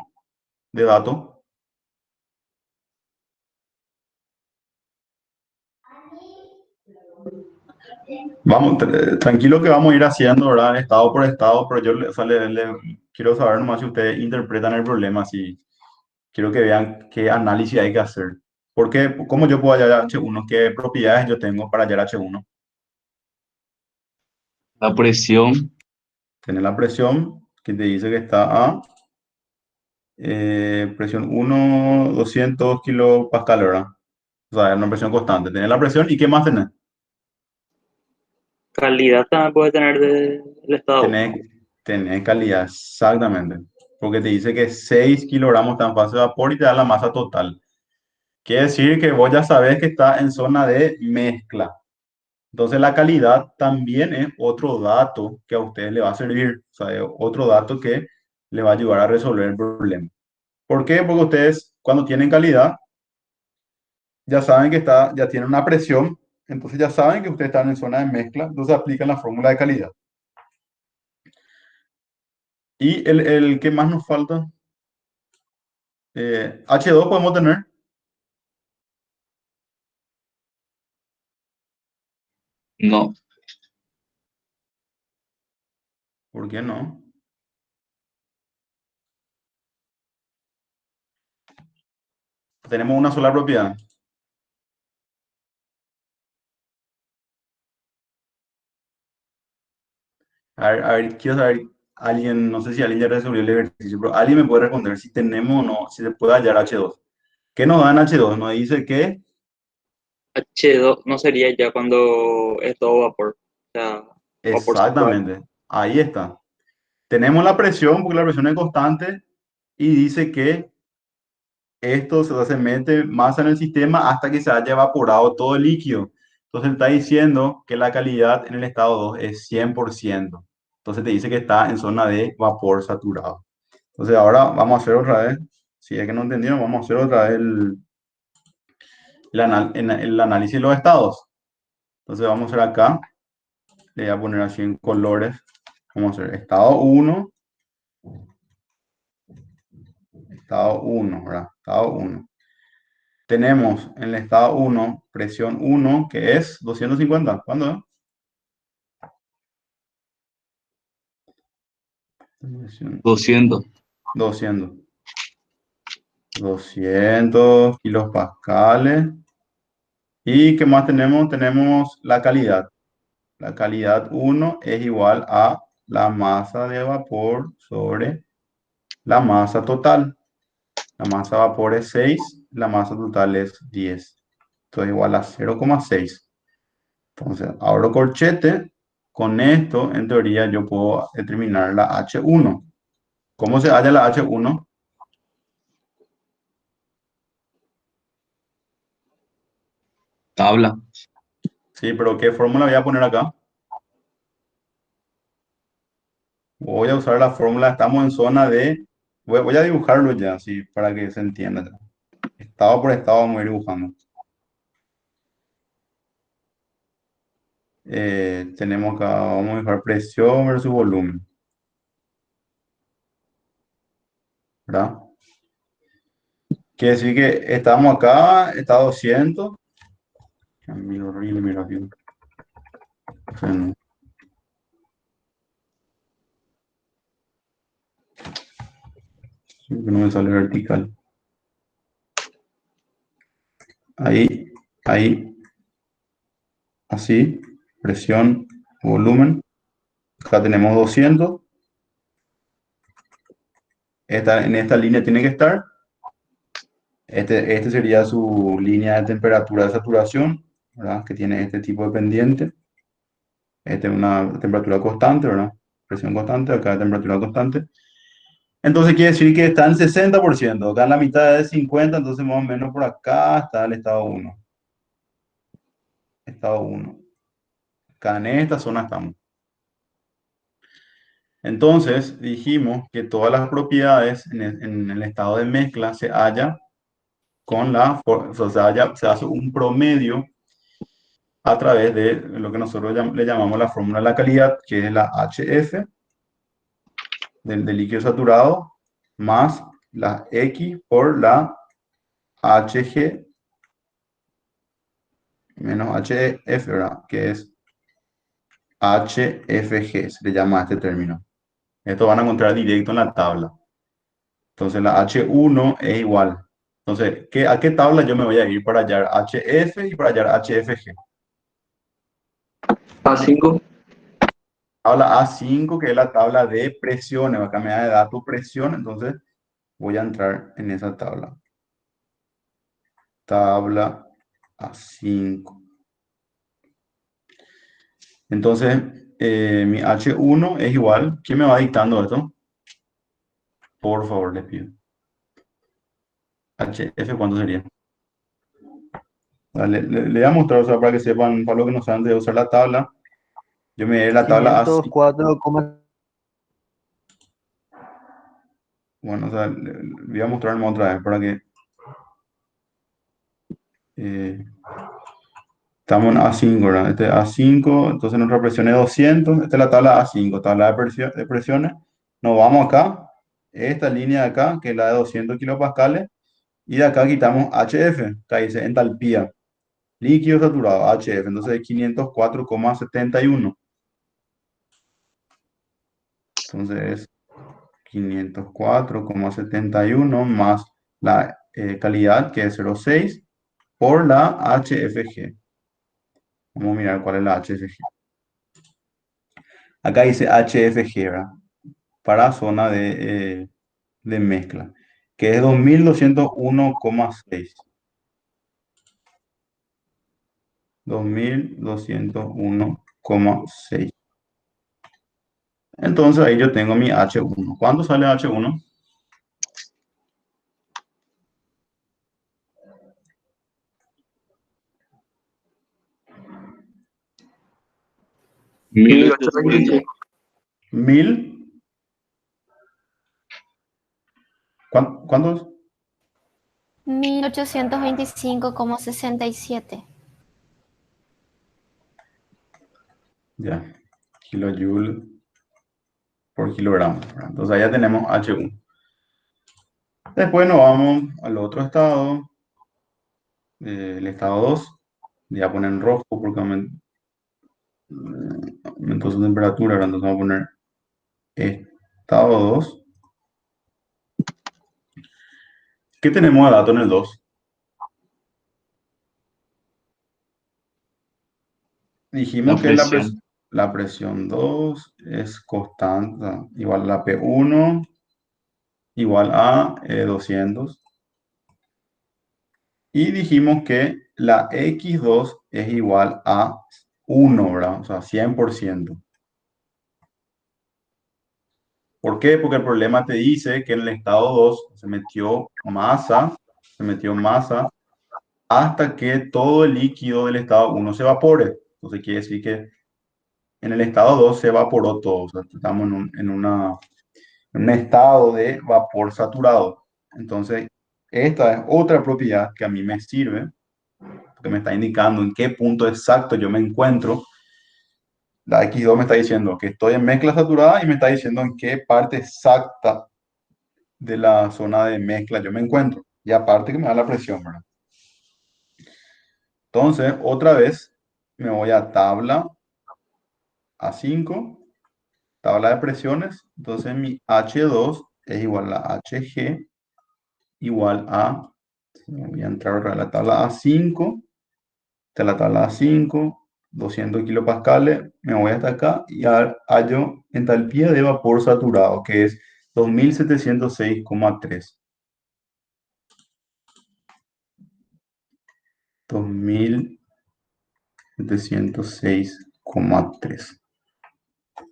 de datos? Vamos, tranquilo que vamos a ir haciendo, ¿verdad? Estado por estado, pero yo o sea, quiero saber nomás si ustedes interpretan el problema, si quiero que vean qué análisis hay que hacer. ¿Por qué? ¿Cómo yo puedo hallar H1? ¿Qué propiedades yo tengo para hallar H1?
La presión,
Tener la presión que te dice que está a presión 1, 200 kilopascal, ¿verdad? O sea, es una presión constante. Tener la presión y ¿qué más tenés?
Calidad también puede tener del estado.
Tener calidad, exactamente. Porque te dice que 6 kilogramos están en fase de vapor y te da la masa total. Quiere decir que vos ya sabés que está en zona de mezcla. Entonces la calidad también es otro dato que a ustedes le va a servir. O sea, es otro dato que le va a ayudar a resolver el problema. ¿Por qué? Porque ustedes cuando tienen calidad ya saben que ya tienen una presión. Entonces ya saben que ustedes están en zona de mezcla. Entonces aplican la fórmula de calidad. Y el que más nos falta, H2 podemos tener.
no.
¿Por qué no? Tenemos una sola propiedad. A ver, quiero saber, alguien, no sé si alguien ya resolvió el ejercicio, pero alguien me puede responder si tenemos o no, si se puede hallar H2. ¿Qué nos da en H2? Nos dice que
H2 no sería ya cuando es todo vapor. O sea, vapor sólido.
exactamente, ahí está. Tenemos la presión, porque la presión es constante, y dice que esto se mete masa en el sistema hasta que se haya evaporado todo el líquido. Entonces está diciendo que la calidad en el estado 2 es 100%. Entonces te dice que está en zona de vapor saturado. Entonces ahora vamos a hacer otra vez, si es que no entendieron, vamos a hacer otra vez el análisis de los estados. Entonces vamos a hacer acá, le voy a poner así en colores, vamos a hacer estado 1, estado 1, ¿verdad? Estado 1. Tenemos en el estado 1, presión 1, que es 250. ¿Cuándo es?
200.
200. 200 kilopascales. ¿Y qué más tenemos? Tenemos la calidad. La calidad 1 es igual a la masa de vapor sobre la masa total. La masa de vapor es 6, la masa total es 10. Esto es igual a 0,6. Entonces, abro corchete. Con esto, en teoría, yo puedo determinar la H1. ¿Cómo se halla la H1?
Tabla.
Sí, pero ¿qué fórmula voy a poner acá? Voy a usar la fórmula, estamos en zona de... Voy a dibujarlo ya, así, para que se entienda ya. Estado por estado vamos a ir dibujando. Tenemos acá, vamos a dibujar presión versus volumen, ¿verdad? Quiere decir que estamos acá, está 200. Mira, horrible, mira aquí. O sea, no. Siempre no me sale vertical. Ahí, ahí, así, presión, volumen. Acá tenemos 200. En esta línea tiene que estar. Este sería su línea de temperatura de saturación, ¿verdad? Que tiene este tipo de pendiente. Esta es una temperatura constante, ¿verdad? Presión constante, acá temperatura constante. Entonces quiere decir que está en 60%. Acá en la mitad es 50, entonces más o menos por acá está el estado 1. Estado 1. Acá en esta zona estamos. Entonces dijimos que todas las propiedades en el estado de mezcla se halla con o sea, se hace un promedio a través de lo que nosotros le llamamos la fórmula de la calidad, que es la HF del líquido saturado, más la X por la HG menos HF, ¿verdad? Que es HFG, se le llama a este término. Esto van a encontrar directo en la tabla. Entonces la H1 es igual. Entonces, ¿a qué tabla yo me voy a ir para hallar HF y para hallar HFG?
A5.
Tabla A5, que es la tabla de presiones. Acá me da de dato presión, entonces voy a entrar en esa tabla. Tabla A5. Entonces, mi H1 es igual. ¿Quién me va dictando esto? Por favor, les pido. HF, ¿cuánto sería? Vale, le voy a mostrar, o sea, para que sepan, para los que no saben de usar la tabla. Yo me voy a ir a la tabla A5.
504,
Bueno, o sea, voy a mostrarme otra vez para que... estamos en A5, ¿verdad? Este es A5, entonces nuestra presión es 200. Esta es la tabla A5, tabla de presiones. Nos vamos acá, esta línea de acá, que es la de 200 kilopascales, y de acá quitamos HF, acá dice entalpía, líquido saturado, HF, entonces es 504,71. Entonces es 504,71 más la calidad, que es 0,6, por la HFG. Vamos a mirar cuál es la HFG. Acá dice HFG, ¿verdad? Para zona de mezcla, que es 2201,6. 2201,6. Entonces ahí yo tengo mi H1. ¿Cuánto sale H1?
Mil ochocientos.
1000. ¿Cuántos?
1825,67.
Ya, kilojoule por kilogramo, ¿verdad? Entonces allá tenemos H1. Después nos vamos al otro estado, el estado 2. Voy a poner en rojo porque aumentó su temperatura, ahora entonces vamos a poner estado 2. ¿Qué tenemos de dato en el 2? Dijimos que la presión 2 es constante, igual a la P1, igual a 200. Y dijimos que la X2 es igual a 1, ¿verdad? O sea, 100%. ¿Por qué? Porque el problema te dice que en el estado 2 se metió masa hasta que todo el líquido del estado 1 se evapore. Entonces quiere decir que en el estado 2 se evaporó todo. O sea, estamos en un estado de vapor saturado. Entonces, esta es otra propiedad que a mí me sirve, porque me está indicando en qué punto exacto yo me encuentro. La X2 me está diciendo que estoy en mezcla saturada y me está diciendo en qué parte exacta de la zona de mezcla yo me encuentro. Y aparte que me da la presión, ¿verdad? Entonces, otra vez me voy a tabla A5, tabla de presiones. Entonces, mi H2 es igual a HG igual a, voy a entrar a la tabla A5, de la tabla A5, 200 kilopascales, me voy hasta acá y hallo entalpía de vapor saturado, que es 2706,3. 2706,3.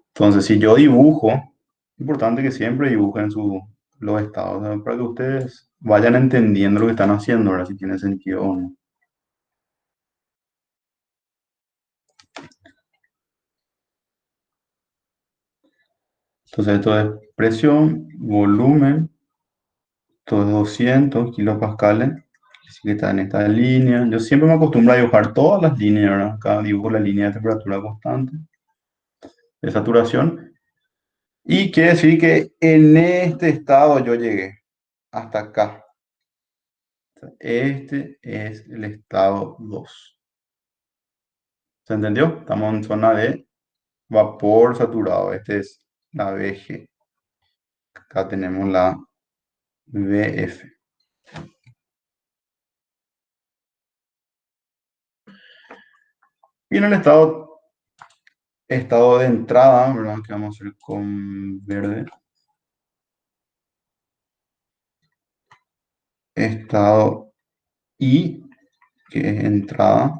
Entonces, si yo dibujo, importante que siempre dibujen los estados, ¿no? Para que ustedes vayan entendiendo lo que están haciendo, ahora si tiene sentido o no. Entonces esto es presión, volumen, esto es 200 kilopascales, así que está en esta línea. Yo siempre me acostumbro a dibujar todas las líneas, ¿verdad? Acá dibujo la línea de temperatura constante, de saturación. Y quiere decir que en este estado yo llegué hasta acá. Este es el estado 2. ¿Se entendió? Estamos en zona de vapor saturado. Este es la VG. Acá tenemos la VF. Y en el estado de entrada, ¿verdad? Que vamos a hacer con verde. Estado I, que es entrada.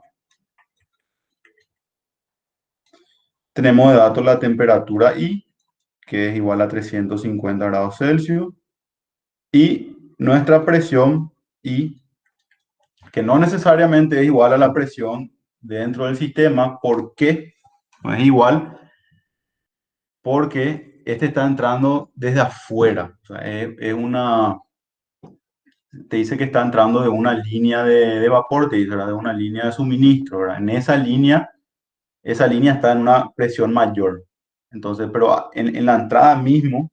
Tenemos de datos la temperatura I, que es igual a 350 grados Celsius. Y nuestra presión I, que no necesariamente es igual a la presión dentro del sistema. ¿Por qué no es igual? Porque este está entrando desde afuera. O sea, te dice que está entrando de una línea de vapor, te dice, ¿verdad? De una línea de suministro, ¿verdad? En esa línea está en una presión mayor. Entonces, pero en la entrada mismo,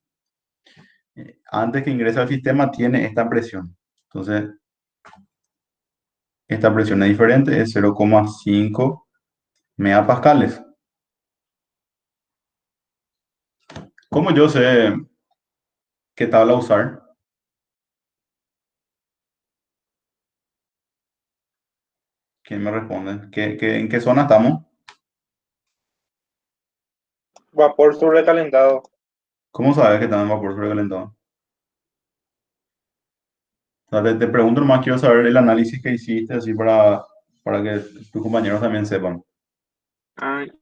antes que ingrese al sistema, tiene esta presión. Entonces, esta presión es diferente, es 0,5 megapascales. ¿Cómo yo sé qué tabla usar? ¿Quién me responde? ¿En qué zona estamos?
Vapor sobrecalentado.
¿Cómo sabes que estamos en vapor sobrecalentado? O sea, te pregunto nomás, quiero saber el análisis que hiciste, así para que tus compañeros también sepan.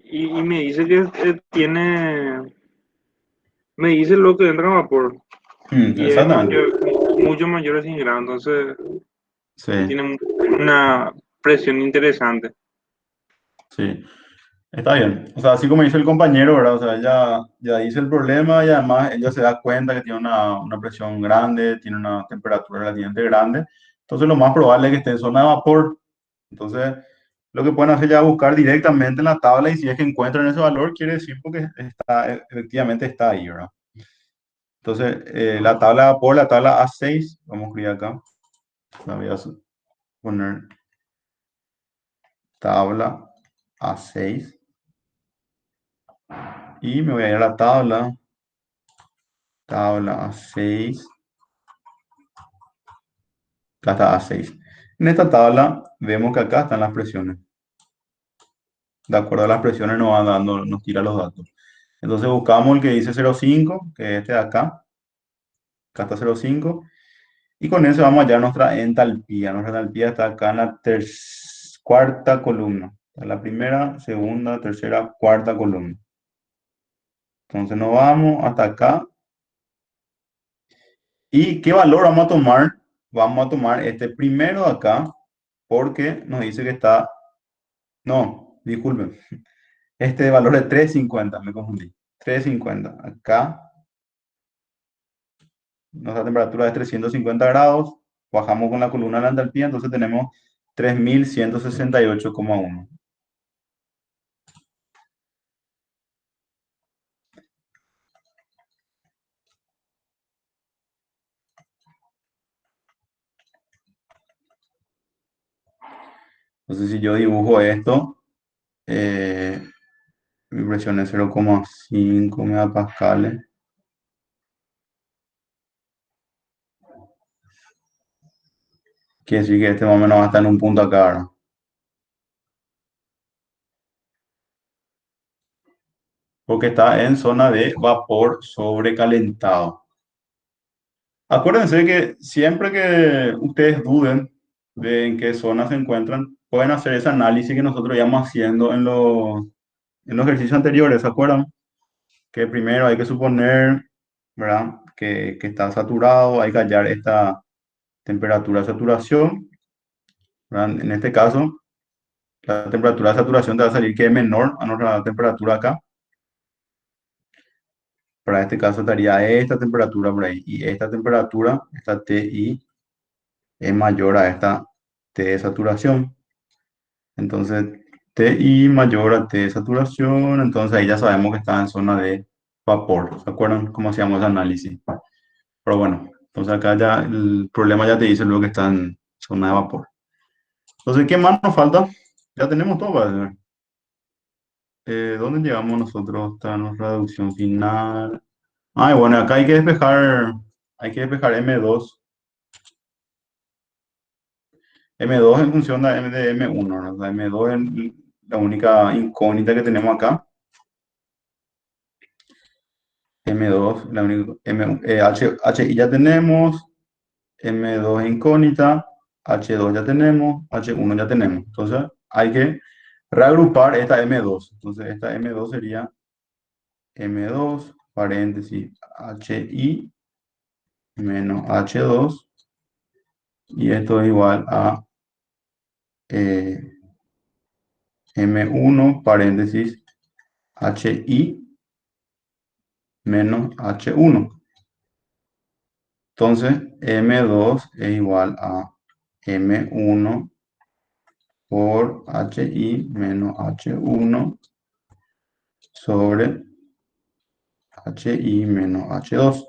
Y me dice que me dice lo que entra en vapor. Y es
Exactamente.
mucho mayor a 100 grados, entonces
Sí,
tiene una presión interesante.
sí. Está bien. O sea, así como dice el compañero, ¿verdad? O sea, ya dice el problema y además ella se da cuenta que tiene una presión grande, tiene una temperatura relativamente grande. Entonces, lo más probable es que esté en zona de vapor. Entonces, lo que pueden hacer ya es buscar directamente en la tabla y si es que encuentran ese valor, quiere decir porque efectivamente está ahí, ¿verdad? Entonces, la tabla de vapor, la tabla A6, vamos a escribir acá. La voy a poner tabla A6. Y me voy a ir a la tabla A6. Acá está A6. En esta tabla vemos que acá están las presiones. De acuerdo a las presiones nos tira los datos. Entonces buscamos el que dice 0,5, que es este de acá. Acá está 0,5. Y con eso vamos a hallar nuestra entalpía. Nuestra entalpía está acá en la cuarta columna. En la primera, segunda, tercera, cuarta columna. Entonces nos vamos hasta acá. ¿Y qué valor vamos a tomar? Vamos a tomar este primero de acá, porque nos dice que está... No, disculpen. Este valor de 350, me confundí. 350. Acá, nuestra temperatura es 350 grados. Bajamos con la columna de la entalpía, entonces tenemos 3168,1. Entonces, si yo dibujo esto, mi presión es 0,5 megapascales. Quiere decir que este más o menos va a estar en un punto acá, ¿verdad? Porque está en zona de vapor sobrecalentado. Acuérdense que siempre que ustedes duden de en qué zona se encuentran, pueden hacer ese análisis que nosotros íbamos haciendo en los ejercicios anteriores, ¿se acuerdan? Que primero hay que suponer, ¿verdad? que está saturado, hay que hallar esta temperatura de saturación, ¿verdad? En este caso, la temperatura de saturación te va a salir que es menor a nuestra temperatura acá. Para este caso estaría esta temperatura por ahí. Y esta temperatura, esta TI, es mayor a esta T de saturación. Entonces, TI mayor a T de saturación. Entonces ahí ya sabemos que está en zona de vapor. ¿Se acuerdan cómo hacíamos el análisis? Pero bueno, entonces acá ya el problema ya te dice luego que está en zona de vapor. Entonces, ¿qué más nos falta? Ya tenemos todo para hacer. ¿Dónde llegamos nosotros? Está nuestra reducción final. Ah, y bueno, acá hay que despejar M2. M2 en función de M1, ¿no? O sea, M2 es la única incógnita que tenemos acá. M2, la única, HI ya tenemos, M2 incógnita, H2 ya tenemos, H1 ya tenemos. Entonces hay que reagrupar esta M2. Entonces esta M2 sería M2, paréntesis, HI menos H2. Y esto es igual a M1, paréntesis, HI menos H1. Entonces, M2 es igual a M1 por HI menos H1 sobre HI menos H2.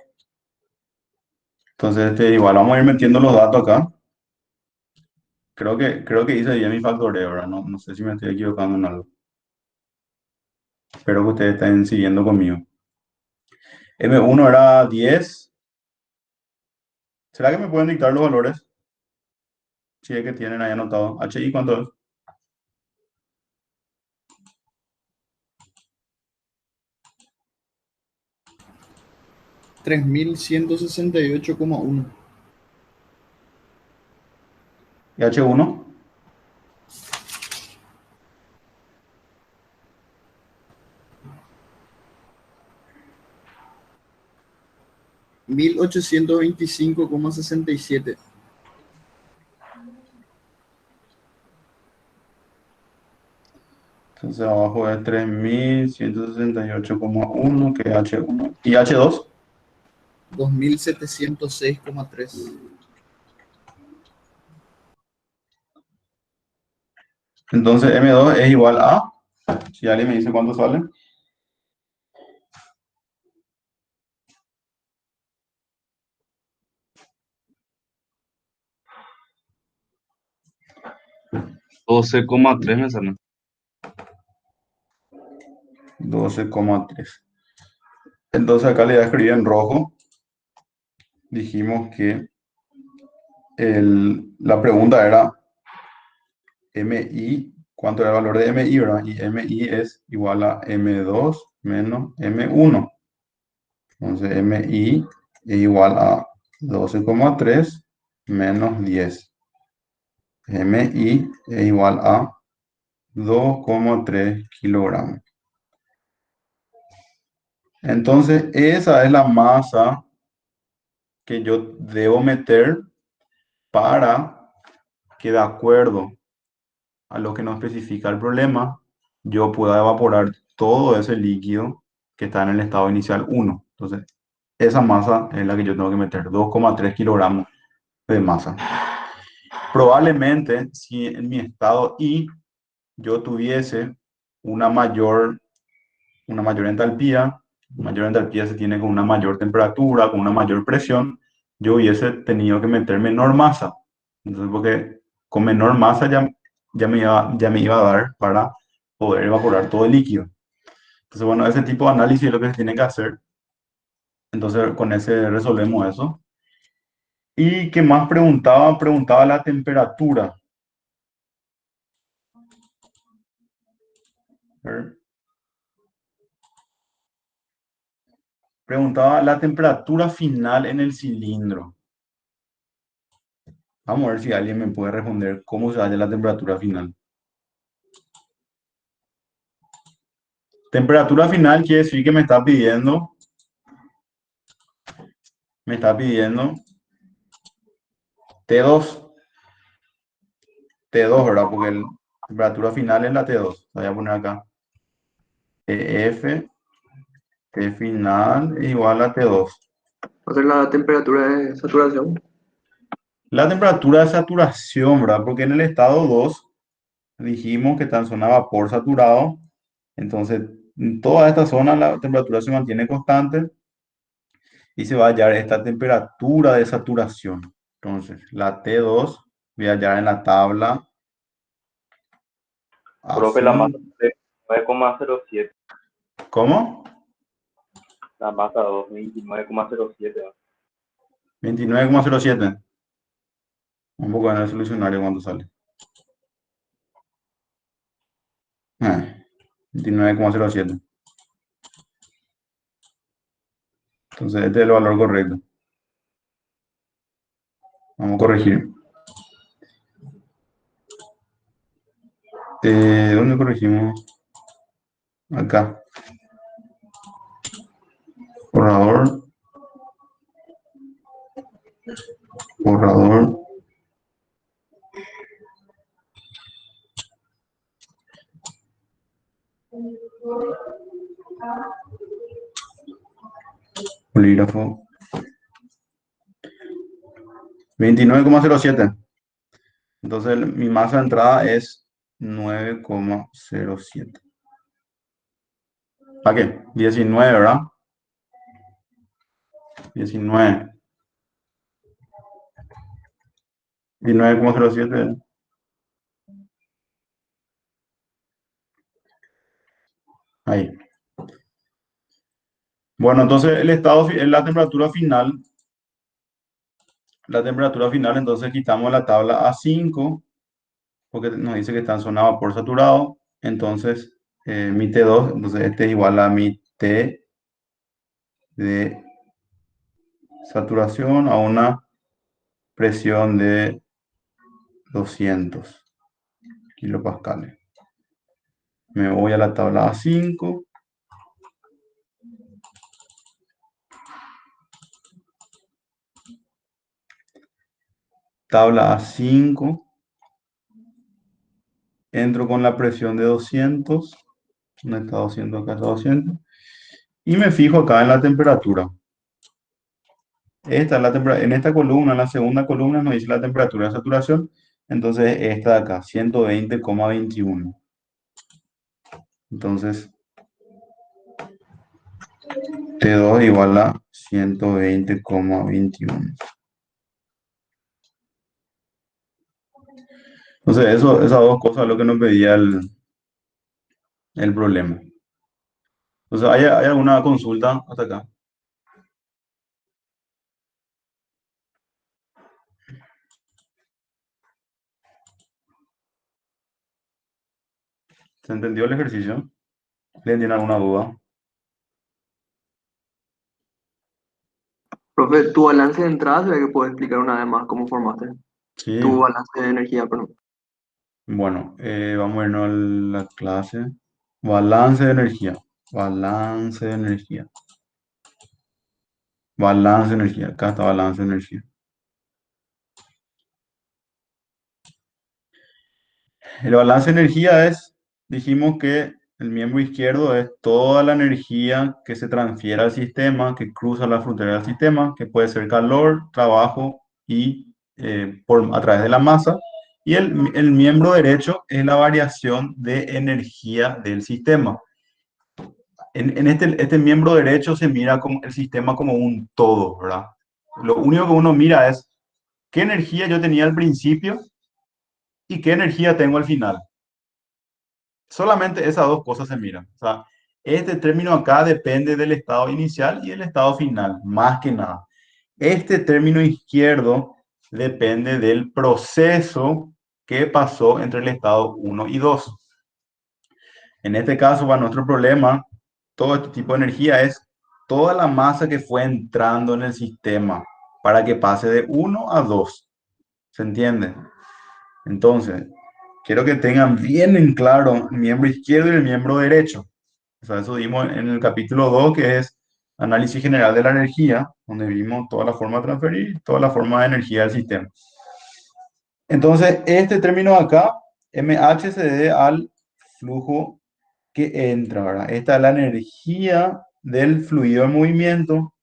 Entonces, igual vamos a ir metiendo los datos acá. Creo que hice bien mi factoreo, ¿verdad? No sé si me estoy equivocando en algo. Espero que ustedes estén siguiendo conmigo. M1 era 10. ¿Será que me pueden dictar los valores? Si es que tienen ahí anotado. HI, ¿cuánto es?
3168,1.
¿Y H1?
1825,67.
Entonces abajo es 3168,1, que es H1. ¿Y H2?
2706,3.
Entonces M2 es igual a, si alguien me dice cuánto sale,
Doce coma tres me sale.
12,3. Entonces acá le voy a escribir en rojo. Dijimos que la pregunta era MI, ¿cuánto era el valor de MI, verdad? Y MI es igual a M2 menos M1. Entonces MI es igual a 12,3 menos 10. MI es igual a 2,3 kilogramos. Entonces, esa es la masa que yo debo meter para que, de acuerdo a lo que nos especifica el problema, yo pueda evaporar todo ese líquido que está en el estado inicial 1. Entonces, esa masa es la que yo tengo que meter, 2,3 kilogramos de masa. Probablemente, si en mi estado I yo tuviese una mayor entalpía, mayor entalpía se tiene con una mayor temperatura, con una mayor presión, yo hubiese tenido que meter menor masa. Entonces, porque con menor masa ya me iba a dar para poder evaporar todo el líquido. Entonces, bueno, ese tipo de análisis es lo que se tiene que hacer. Entonces, con ese resolvemos eso. ¿Y qué más preguntaba? Preguntaba la temperatura. A ver. Preguntaba la temperatura final en el cilindro. Vamos a ver si alguien me puede responder cómo se halla la temperatura final. Temperatura final quiere decir que me está pidiendo me está pidiendo T2. T2, ¿verdad? Porque la temperatura final es la T2. Voy a poner acá. TF, T final es igual a T2.
Va a ser la temperatura de saturación.
La temperatura de saturación, ¿verdad? Porque en el estado 2 dijimos que está en zona vapor saturado. Entonces, en toda esta zona la temperatura se mantiene constante y se va a hallar esta temperatura de saturación. Entonces, la T2 voy a hallar en la tabla
Profe, la masa
así.
es 9,07.
¿Cómo?
La masa 2, 29,07.
29,07. Un poco en el solucionario cuando sale. 29,07. Entonces, este es el valor correcto. Vamos a corregir. ¿Dónde corregimos? Acá. Borrador. Borrador. Bolígrafo. 29,07. Entonces mi masa de entrada es 9,07. ¿Para qué? 19, ¿verdad? 19. 19,07. Ahí. Bueno, entonces el estado, la temperatura final. La temperatura final, entonces quitamos la tabla A5, porque nos dice que está en zona vapor saturado. Entonces, mi T2, entonces este es igual a mi T de saturación a una presión de 200 kilopascales. Me voy a la tabla A5. Tabla A5. Entro con la presión de 200. ¿Dónde está 200? Acá está 200. Y me fijo acá en la temperatura. Esta es la temperatura. En esta columna, en la segunda columna, nos dice la temperatura de saturación. Entonces, esta de acá, 120,21. Entonces, T2 igual a 120,21. Entonces, esas dos cosas es lo que nos pedía el problema. Entonces, ¿hay alguna consulta hasta acá? ¿Se entendió el ejercicio? ¿Tienen alguna duda?
Profe, tu balance de entrada, ¿será que puedes explicar una vez más cómo formaste? Tu
Sí.
balance de energía, perdón.
Bueno, vamos a irnos a la clase. Balance de energía. Balance de energía. Balance de energía. Acá está balance de energía. El balance de energía dijimos que el miembro izquierdo es toda la energía que se transfiere al sistema, que cruza la frontera del sistema, que puede ser calor, trabajo y a través de la masa. Y el miembro derecho es la variación de energía del sistema. En este miembro derecho se mira como el sistema como un todo, ¿verdad? Lo único que uno mira es qué energía yo tenía al principio y qué energía tengo al final. Solamente esas dos cosas se miran. O sea, este término acá depende del estado inicial y el estado final, más que nada. Este término izquierdo depende del proceso que pasó entre el estado 1 y 2. En este caso, para nuestro problema, todo este tipo de energía es toda la masa que fue entrando en el sistema para que pase de 1 a 2. ¿Se entiende? Entonces, quiero que tengan bien en claro el miembro izquierdo y el miembro derecho. O sea, eso dimos en el capítulo 2, que es análisis general de la energía, donde vimos toda la forma de transferir y toda la forma de energía del sistema. Entonces, este término de acá, MH, se debe al flujo que entra, ¿verdad? Esta es la energía del fluido en movimiento.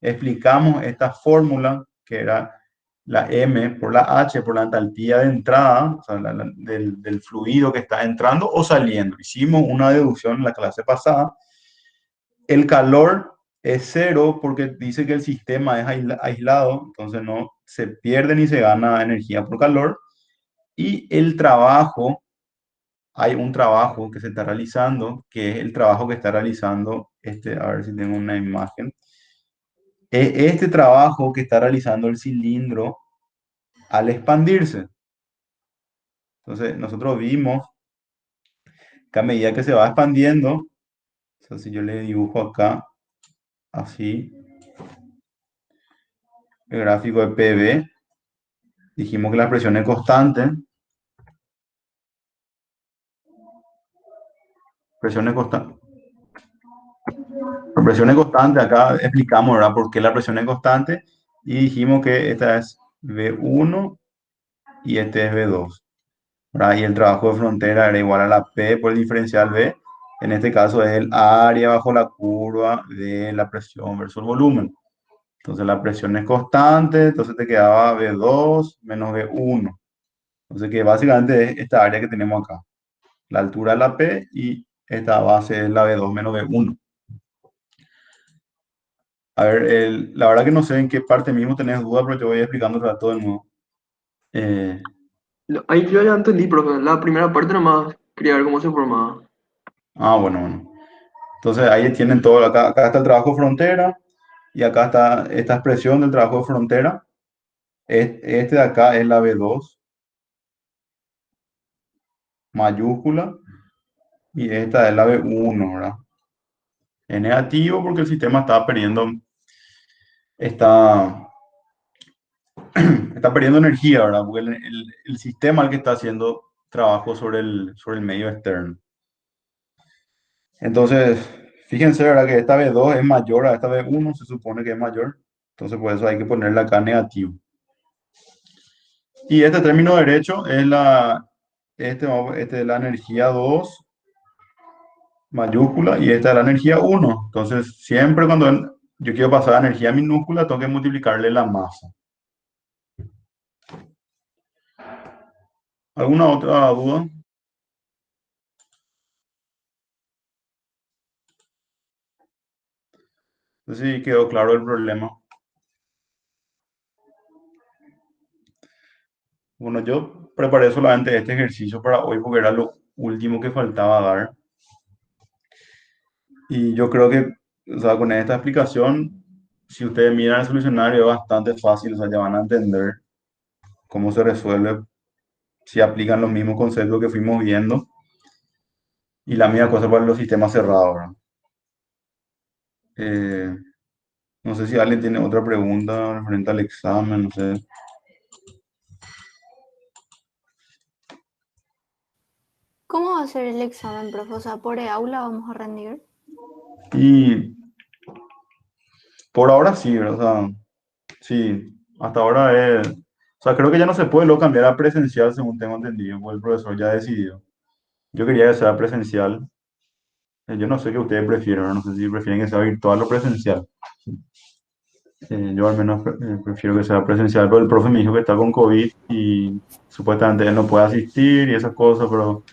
Explicamos esta fórmula, que era la M por la H por la entalpía de entrada, o sea, del fluido que está entrando o saliendo. Hicimos una deducción en la clase pasada. El calor es cero porque dice que el sistema es aislado, entonces no se pierde ni se gana energía por calor. Y el trabajo, hay un trabajo que se está realizando, que es el trabajo que está realizando, a ver si tengo una imagen. Este trabajo que está realizando el cilindro al expandirse. Entonces, nosotros vimos que a medida que se va expandiendo, o sea, si yo le dibujo acá, así, el gráfico de PV, dijimos que la presión es constante. Presión es constante. La presión es constante, acá explicamos, ¿verdad?, por qué la presión es constante y dijimos que esta es V1 y este es V2, ¿verdad? Y el trabajo de frontera era igual a la P por el diferencial V. En este caso es el área bajo la curva de la presión versus el volumen. Entonces la presión es constante, entonces te quedaba V2 menos V1. Entonces que básicamente es esta área que tenemos acá. La altura de la P y esta base es la V2 menos V1. A ver, la verdad que no sé en qué parte mismo tenés duda, pero te voy explicando todo de nuevo.
Ahí yo ya entendí, profe. La primera parte nomás quería ver cómo se formaba.
Bueno, bueno. Entonces ahí tienen todo. Acá está el trabajo de frontera y acá está esta expresión del trabajo de frontera. Este de acá es la V2 mayúscula y esta es la V1, ¿verdad? Es negativo porque el sistema está perdiendo, está, está perdiendo energía, ¿verdad? Porque el sistema es el que está haciendo trabajo sobre el medio externo. Entonces, fíjense, ¿verdad?, que esta V2 es mayor a esta V1, se supone que es mayor. Entonces, por eso hay que ponerle acá negativo. Y este término derecho es este es la energía 2 mayúscula y esta es la energía 1. Entonces, siempre cuando yo quiero pasar a energía minúscula, tengo que multiplicarle la masa. ¿Alguna otra duda? No sé si quedó claro el problema. Bueno, yo preparé solamente este ejercicio para hoy porque era lo último que faltaba dar. Y yo creo que, o sea, con esta explicación, si ustedes miran el solucionario, es bastante fácil, o sea, ya van a entender cómo se resuelve si aplican los mismos conceptos que fuimos viendo. Y la misma cosa para los sistemas cerrados, ¿verdad? Eh, no sé si alguien tiene otra pregunta referente al examen, no sé.
¿Cómo va a ser el examen, profe? O sea, ¿por aula vamos a rendir?
Y por ahora sí, ¿verdad? O sea, sí, hasta ahora es... O sea, creo que ya no se puede luego cambiar a presencial, según tengo entendido, porque el profesor ya decidió. Yo quería que sea presencial. Yo no sé qué ustedes prefieren, ¿no? No sé si prefieren que sea virtual o presencial. Yo al menos prefiero que sea presencial, pero el profe me dijo que está con COVID y supuestamente él no puede asistir y esas cosas, pero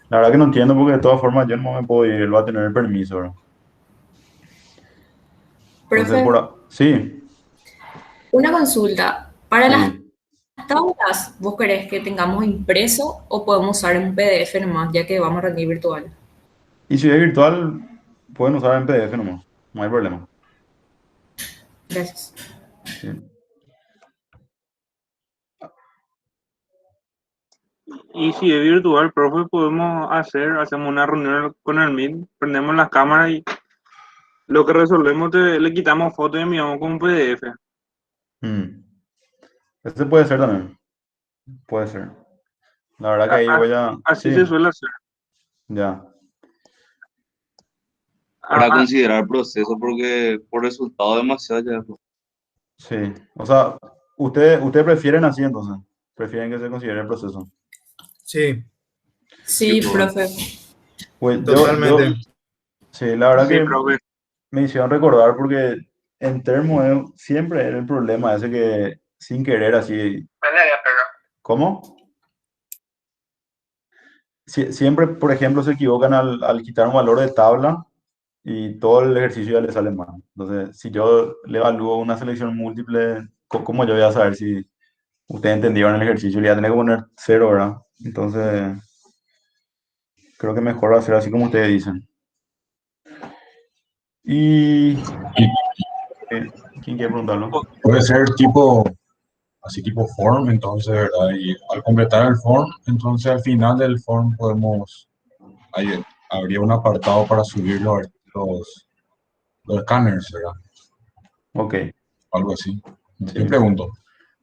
la verdad que no entiendo porque de todas formas yo no me puedo ir, él va a tener el permiso, ¿verdad? Entonces,
Profe,
sí,
una consulta. Para las
sí.
tablas, ¿vos querés que tengamos impreso o podemos usar un PDF nomás, ya que vamos a rendir virtual?
Y si es virtual, pueden usar en PDF nomás, no hay problema.
Gracias.
Sí.
Y si es virtual, profe, hacemos una reunión con el Meet, prendemos las cámaras y lo que resolvemos le quitamos fotos y enviamos con un PDF.
Mm. Este puede ser también, puede ser. La verdad que ahí voy a...
Así se
Sí,
suele hacer.
ya.
para
Ah,
considerar proceso porque por resultado demasiado ya.
Sí, o sea, ustedes prefieren así entonces, prefieren que se considere el proceso.
Sí,
Sí,
Sí,
profe.
profe.
Pues
totalmente.
sí, la verdad
sí,
que
profe.
me hicieron recordar porque en termo siempre era el problema ese que sin querer así, ¿cómo? Siempre, por ejemplo, se equivocan al quitar un valor de tabla y todo el ejercicio ya le sale mal. Entonces, si yo le evalúo una selección múltiple, ¿cómo yo voy a saber si ustedes entendieron el ejercicio? Le voy a tener que poner cero, ¿verdad? Entonces, creo que mejor hacer así como ustedes dicen. Y, ¿quién quiere preguntarlo?
Puede ser tipo, así tipo form, entonces, ¿verdad? Y al completar el form, entonces al final del form habría un apartado para subir los escáneres, ¿verdad?
Ok,
Algo así. Yo
sí.
pregunto.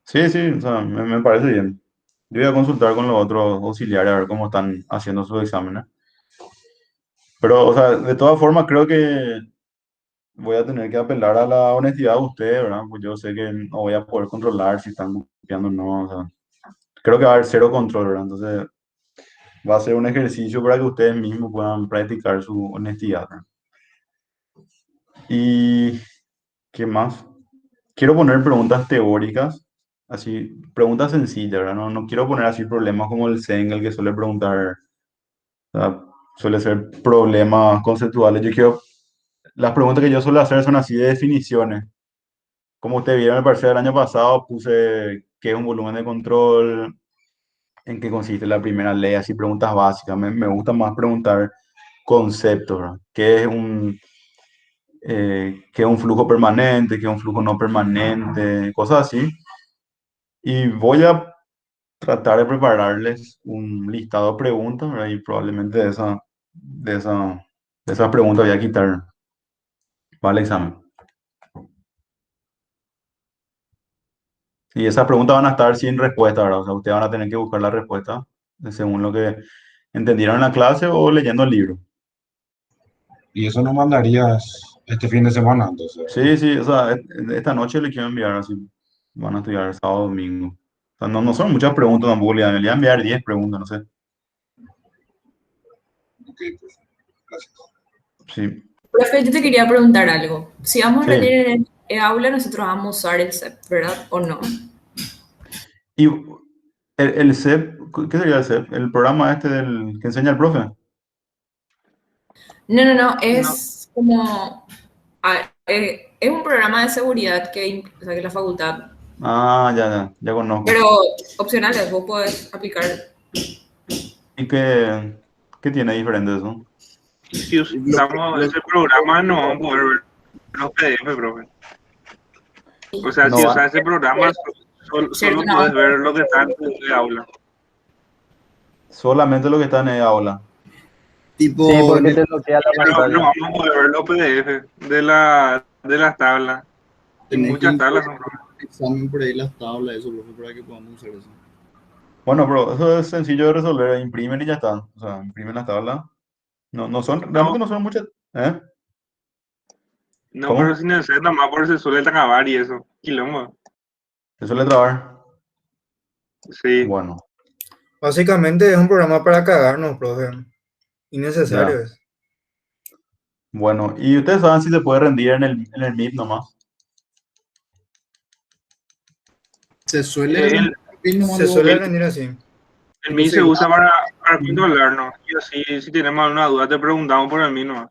Sí, sí, o sea, me parece bien. Yo voy a consultar con los otros auxiliares a ver cómo están haciendo sus exámenes. Pero, o sea, de todas formas, creo que voy a tener que apelar a la honestidad de ustedes, ¿verdad? Pues yo sé que no voy a poder controlar si están copiando o no. O sea, creo que va a haber cero control, ¿verdad? Entonces, va a ser un ejercicio para que ustedes mismos puedan practicar su honestidad, ¿verdad? ¿Y qué más? Quiero poner preguntas teóricas, así, preguntas sencillas, ¿verdad? No quiero poner así problemas como el CEN, el que suele preguntar, o sea, suele ser problemas conceptuales. Las preguntas que yo suelo hacer son así de definiciones. Como usted vieron en el parcial del año pasado, puse qué es un volumen de control, en qué consiste la primera ley, así preguntas básicas. Me gusta más preguntar conceptos, ¿verdad? ¿Qué es un flujo permanente? ¿Qué es un flujo no permanente? Cosas así. Y voy a tratar de prepararles un listado de preguntas, ¿verdad? Y probablemente de esa, de esas preguntas voy a quitar para el examen. Y esas preguntas van a estar sin respuesta, ¿verdad? O sea, ustedes van a tener que buscar la respuesta según lo que entendieron en la clase o leyendo el libro.
Y eso nos mandarías este fin de semana, entonces.
Sí, sí, o sea, esta noche le quiero enviar así. Van a estudiar sábado, domingo. O sea, no son muchas preguntas tampoco, le voy a enviar 10 preguntas, no sé.
Ok, pues, gracias.
Sí,
Profe, yo te quería preguntar algo. Si vamos a rendir
sí.
en el aula, nosotros vamos a usar el CEP, ¿verdad? ¿O no?
Y el CEP, ¿qué sería el CEP? El programa este que enseña el profe.
No, no, no,
No,
es como... es un programa de seguridad o sea, que la facultad...
Ah, ya conozco.
Pero opcionales, vos podés aplicar.
¿Y qué tiene diferente eso?
si
Lo,
usamos
lo-
ese programa no vamos a poder ver los PDF, profe. O sea,
No
si
va.
usas ese programa,
¿Cierto?
solo
No,
puedes ver lo que está en tu aula.
Solamente lo que está en el aula.
Sí,
tipo,
porque te bloquea la
Pero no
pantalla.
vamos a poder ver los PDF de las tablas. Y
tenés que
muchas tablas
incluir
son, profe.
en el examen por ahí las tablas, eso, profe, para que podamos usar eso.
Bueno, pero eso es sencillo de resolver. Imprimen y ya está. O sea, imprimen las tablas. Realmente
No,
no son muchas. ¿Eh?
no, pero
¿Cómo?
sin el set, nada más por se suele acabar y eso. Quilombo.
¿Se suele trabar?
Sí.
Bueno,
Básicamente es un programa para cagarnos, profe.
ya.
Innecesario es.
Bueno, y ustedes saben si se puede rendir en el Meet nomás.
Se suele
El,
rendir nomás
Se
luego,
suele
el,
rendir así.
el
tipo
MI se
se
usa
graba.
para controlarnos. Y así, si tenemos alguna duda, te preguntamos por el MI nomás.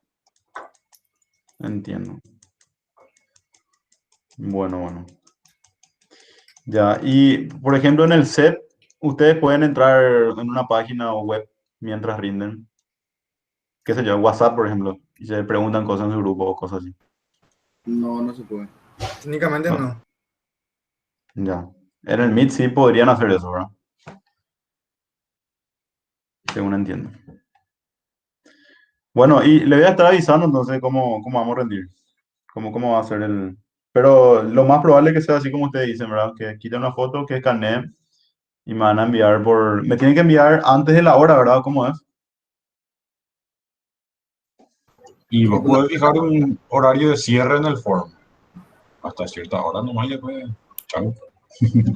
Entiendo. Bueno. Ya. Y, por ejemplo, en el set, ustedes pueden entrar en una página o web mientras rinden. Qué sé yo, WhatsApp, por ejemplo. Y se preguntan cosas en su grupo o cosas así.
No, no se puede.
Técnicamente
No,
no.
ya. En el Meet sí podrían hacer eso, ¿verdad? Según entiendo. Bueno, y le voy a estar avisando entonces cómo vamos a rendir. Cómo va a ser el... Pero lo más probable es que sea así como ustedes dicen, ¿verdad? Que quiten una foto, que escaneen y me van a enviar por... Me tienen que enviar antes de la hora, ¿verdad? ¿Cómo es?
Y vos podés fijar un horario de cierre en el form. Hasta cierta hora nomás ya puede. Chao.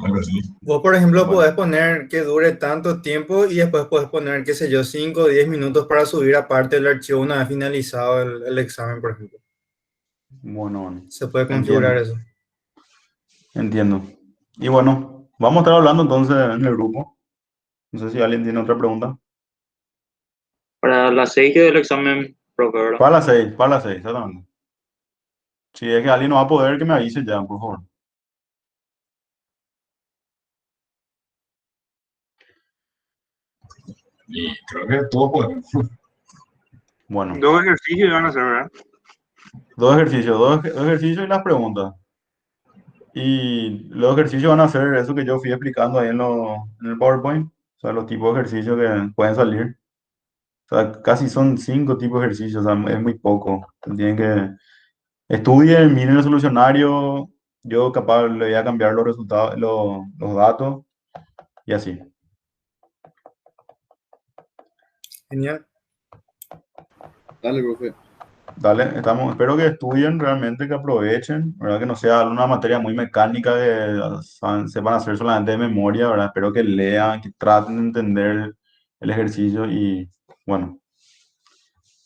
Algo así.
Vos, por ejemplo,
Bueno.
podés poner que dure tanto tiempo y después podés poner, qué sé yo, 5 o 10 minutos para subir aparte el archivo una vez finalizado el examen, por ejemplo.
Bueno,
Se puede configurar
entiendo.
eso.
Entiendo. Y bueno, vamos a estar hablando entonces en el grupo. No sé si alguien tiene otra pregunta.
Para las 6 del examen, profe, ¿verdad?
Para las 6, exactamente. Si es que alguien no va a poder, que me avise ya, por favor.
Y creo que todos podemos.
Bueno,
2 ejercicios van a hacer, ¿verdad?
dos ejercicios y las preguntas. Y los ejercicios van a ser eso que yo fui explicando ahí en el PowerPoint. O sea, los tipos de ejercicios que pueden salir. O sea, casi son 5 tipos de ejercicios, o sea, es muy poco. Tienen que estudien, miren el solucionario. Yo capaz le voy a cambiar los resultados, los datos y así.
Genial.
Dale, profe.
Dale, espero que estudien realmente, que aprovechen, ¿verdad? Que no sea una materia muy mecánica sepan hacer solamente de memoria, ¿verdad? Espero que lean, que traten de entender el ejercicio y bueno,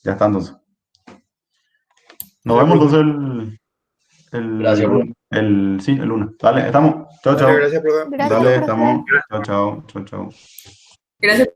ya está entonces. Nos
Dale,
vemos
profe.
entonces
Gracias, profe.
sí, el lunes. Dale, estamos. Chao,
Dale,
chao.
gracias, profe.
Gracias,
Dale,
profe.
estamos. Chao, chao, chao, chao.
Gracias.